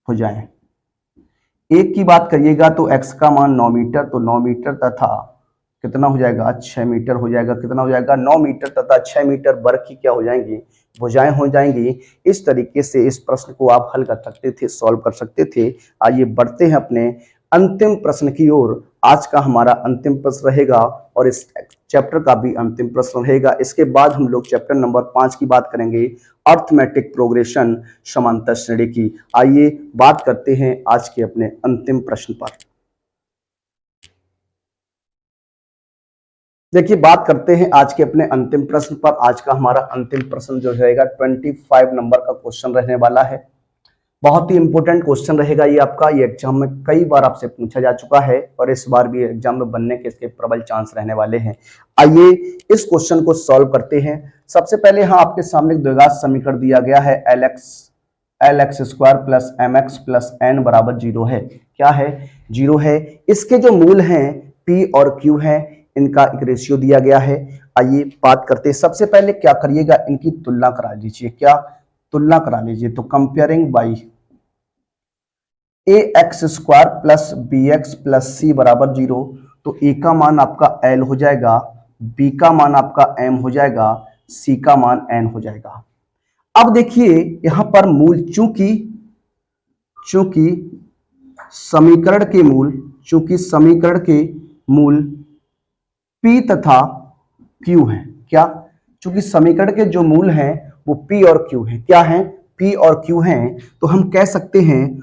भुजाएं, एक की बात करिएगा तो x का मान 9 मीटर, तो 9 मीटर तथा कितना हो जाएगा? 6 मीटर हो जाएगा। कितना हो जाएगा? 9 मीटर तथा 6 मीटर वर्ग की क्या हो जाएंगी? भुजाएं हो जाएंगी। इस तरीके से इस प्रश्न को आप हल कर सकते थे, सॉल्व कर सकते थे। आइए बढ़ते हैं अपने अंतिम प्रश्न की ओर। आज का हमारा अंतिम प्रश्न रहेगा और इस चैप्टर का भी अंतिम प्रश्न रहेगा। इसके बाद हम लोग चैप्टर नंबर 5 की बात करेंगे, अर्थमेटिक प्रोग्रेशन, समांतर श्रेणी की। आइए बात करते हैं आज के अपने अंतिम प्रश्न पर। देखिए बात करते हैं आज के अपने अंतिम प्रश्न पर। आज का हमारा अंतिम प्रश्न जो रहेगा 25 नंबर का क्वेश्चन रहने वाला है। बहुत ही इंपॉर्टेंट क्वेश्चन रहेगा ये आपका। ये एग्जाम में कई बार आपसे पूछा जा चुका है और इस बार भी एग्जाम में बनने के इसके प्रबल चांस रहने वाले हैं। आइए इस क्वेश्चन को सॉल्व करते हैं। सबसे पहले यहाँ आपके सामने द्विघात समीकरण दिया गया है, L x square plus M x plus N बराबर 0 है। क्या है? 0 है। इसके जो मूल हैं पी और क्यू हैं, इनका एक रेशियो दिया गया है। आइए बात करते हैं। सबसे पहले क्या करिएगा? इनकी तुलना करा लीजिए। क्या? तुलना करा लीजिए। तो comparing by A X square plus B X plus C बराबर 0, तो ए का मान आपका एल हो जाएगा, बी का मान आपका एम हो जाएगा, सी का मान एन हो जाएगा। अब देखिए यहां पर मूल, चूंकि समीकरण के मूल P तथा Q है। क्या? चूंकि समीकरण के जो मूल हैं वो P और Q हैं। क्या हैं? P और Q हैं, तो हम कह सकते हैं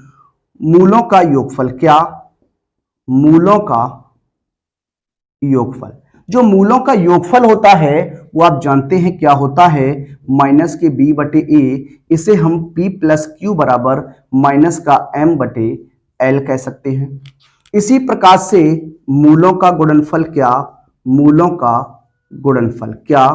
मूलों का योगफल। क्या? मूलों का योगफल। जो मूलों का योगफल होता है वो आप जानते हैं क्या होता है, माइनस के बी बटे ए। इसे हम पी प्लस क्यू बराबर माइनस का एम बटे एल कह सकते हैं। इसी प्रकार से मूलों का गुणनफल क्या, मूलों का गुणनफल क्या,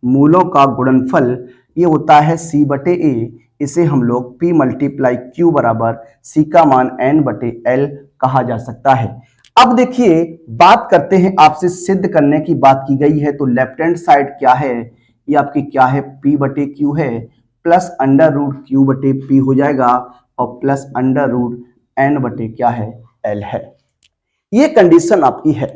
मूलों का गुणनफल ये होता है सी बटे ए। इसे हम लोग पी मल्टीप्लाई क्यू बराबर सी का मान एन बटे एल कहा जा सकता है। अब देखिए बात करते हैं, आपसे सिद्ध करने की बात की गई है, तो लेफ्ट हैंड साइड क्या है, ये आपकी क्या है, पी बटे क्यू है, प्लस अंडर रूट क्यू बटे पी हो जाएगा और प्लस अंडर रूट एन बटे क्या है, एल है। ये कंडीशन आपकी है।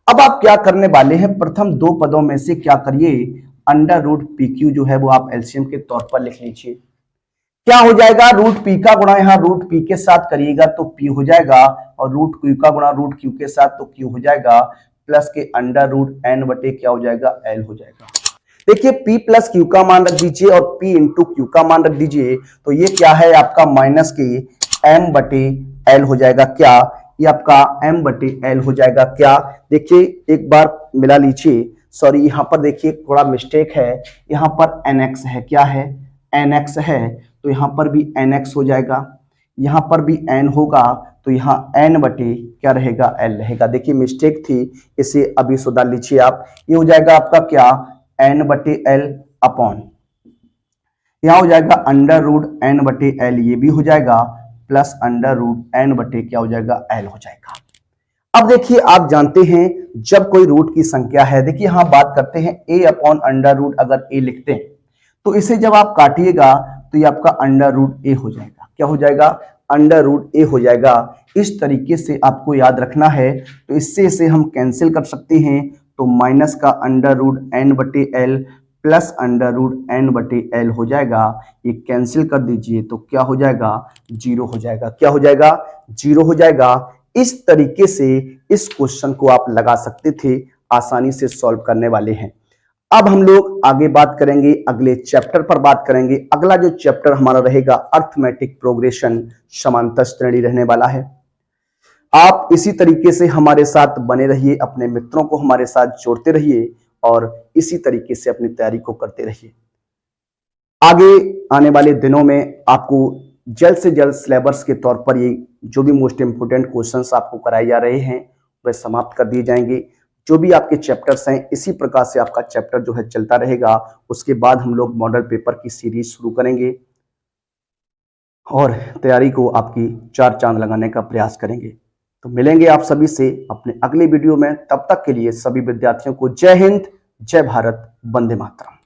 अब आप क्या करने वाले हैं, प्रथम दो पदों में से क्या करिए, अंडर रूट पी क्यू जो है वो आप एलसीएम के तौर पर लिख लीजिए। क्या हो जाएगा, रूट पी का गुणा यहां रूट पी के साथ करिएगा तो पी हो जाएगा, और रूट क्यू का गुणा रूट क्यू के साथ तो क्यू हो जाएगा, प्लस के अंडर रूट एन बटे क्या हो जाएगा, एल हो जाएगा। देखिए p प्लस क्यू का मान रख दीजिए और p इंटू क्यू का मान रख दीजिए, तो ये क्या है आपका माइनस के m बटे एल हो जाएगा। क्या, ये आपका m बटे एल हो जाएगा। क्या, देखिए एक बार मिला लीजिए, सॉरी यहां पर देखिए थोड़ा मिस्टेक है, यहां पर nx है, क्या है, nx है, तो यहां पर भी nx हो जाएगा, यहां पर भी n होगा, तो यहाँ n बटे क्या रहेगा, l रहेगा। देखिए मिस्टेक थी, इसे अभी सुधार लीजिए आप। ये हो जाएगा आपका क्या, n बटे एल अपॉन, यहां हो जाएगा अंडर रूट n बटे एल, ये भी हो जाएगा, प्लस अंडर रूट n बटे क्या हो जाएगा, l हो जाएगा। अब देखिए आप जानते हैं जब कोई रूट की संख्या है, देखिए यहां बात करते हैं a अपॉन अंडर रूट, अगर a लिखते हैं तो इसे जब आप काटिएगा तो ये आपका अंडर रूट ए हो जाएगा। क्या हो जाएगा, अंडर रूट ए हो जाएगा। इस तरीके से आपको याद रखना है, तो इससे इसे हम कैंसिल कर सकते हैं, तो माइनस का अंडर रूट एन बटे L plus under root N बटे एल हो जाएगा। ये कैंसिल कर दीजिए तो क्या हो जाएगा, जीरो हो जाएगा। क्या हो जाएगा, जीरो हो जाएगा। इस तरीके से इस क्वेश्चन को आप लगा सकते थे, आसानी से सॉल्व करने वाले हैं। अब हम लोग आगे बात करेंगे, अगले चैप्टर पर बात करेंगे। अगला जो चैप्टर हमारा रहेगा अर्थमेटिक प्रोग्रेशन, समांतर श्रेणी रहने वाला है। आप इसी तरीके से हमारे साथ बने रहिए, अपने मित्रों को हमारे साथ जोड़ते रहिए और इसी तरीके से अपनी तैयारी को करते रहिए। आगे आने वाले दिनों में आपको जल्द से जल्द सिलेबस के तौर पर ये जो भी मोस्ट इंपोर्टेंट क्वेश्चंस आपको कराए जा रहे हैं वह समाप्त कर दिए जाएंगे। जो भी आपके चैप्टर्स हैं इसी प्रकार से आपका चैप्टर जो है चलता रहेगा। उसके बाद हम लोग मॉडल पेपर की सीरीज शुरू करेंगे और तैयारी को आपकी चार चांद लगाने का प्रयास करेंगे। तो मिलेंगे आप सभी से अपने अगले वीडियो में। तब तक के लिए सभी विद्यार्थियों को जय हिंद, जय भारत, वंदे मातरम।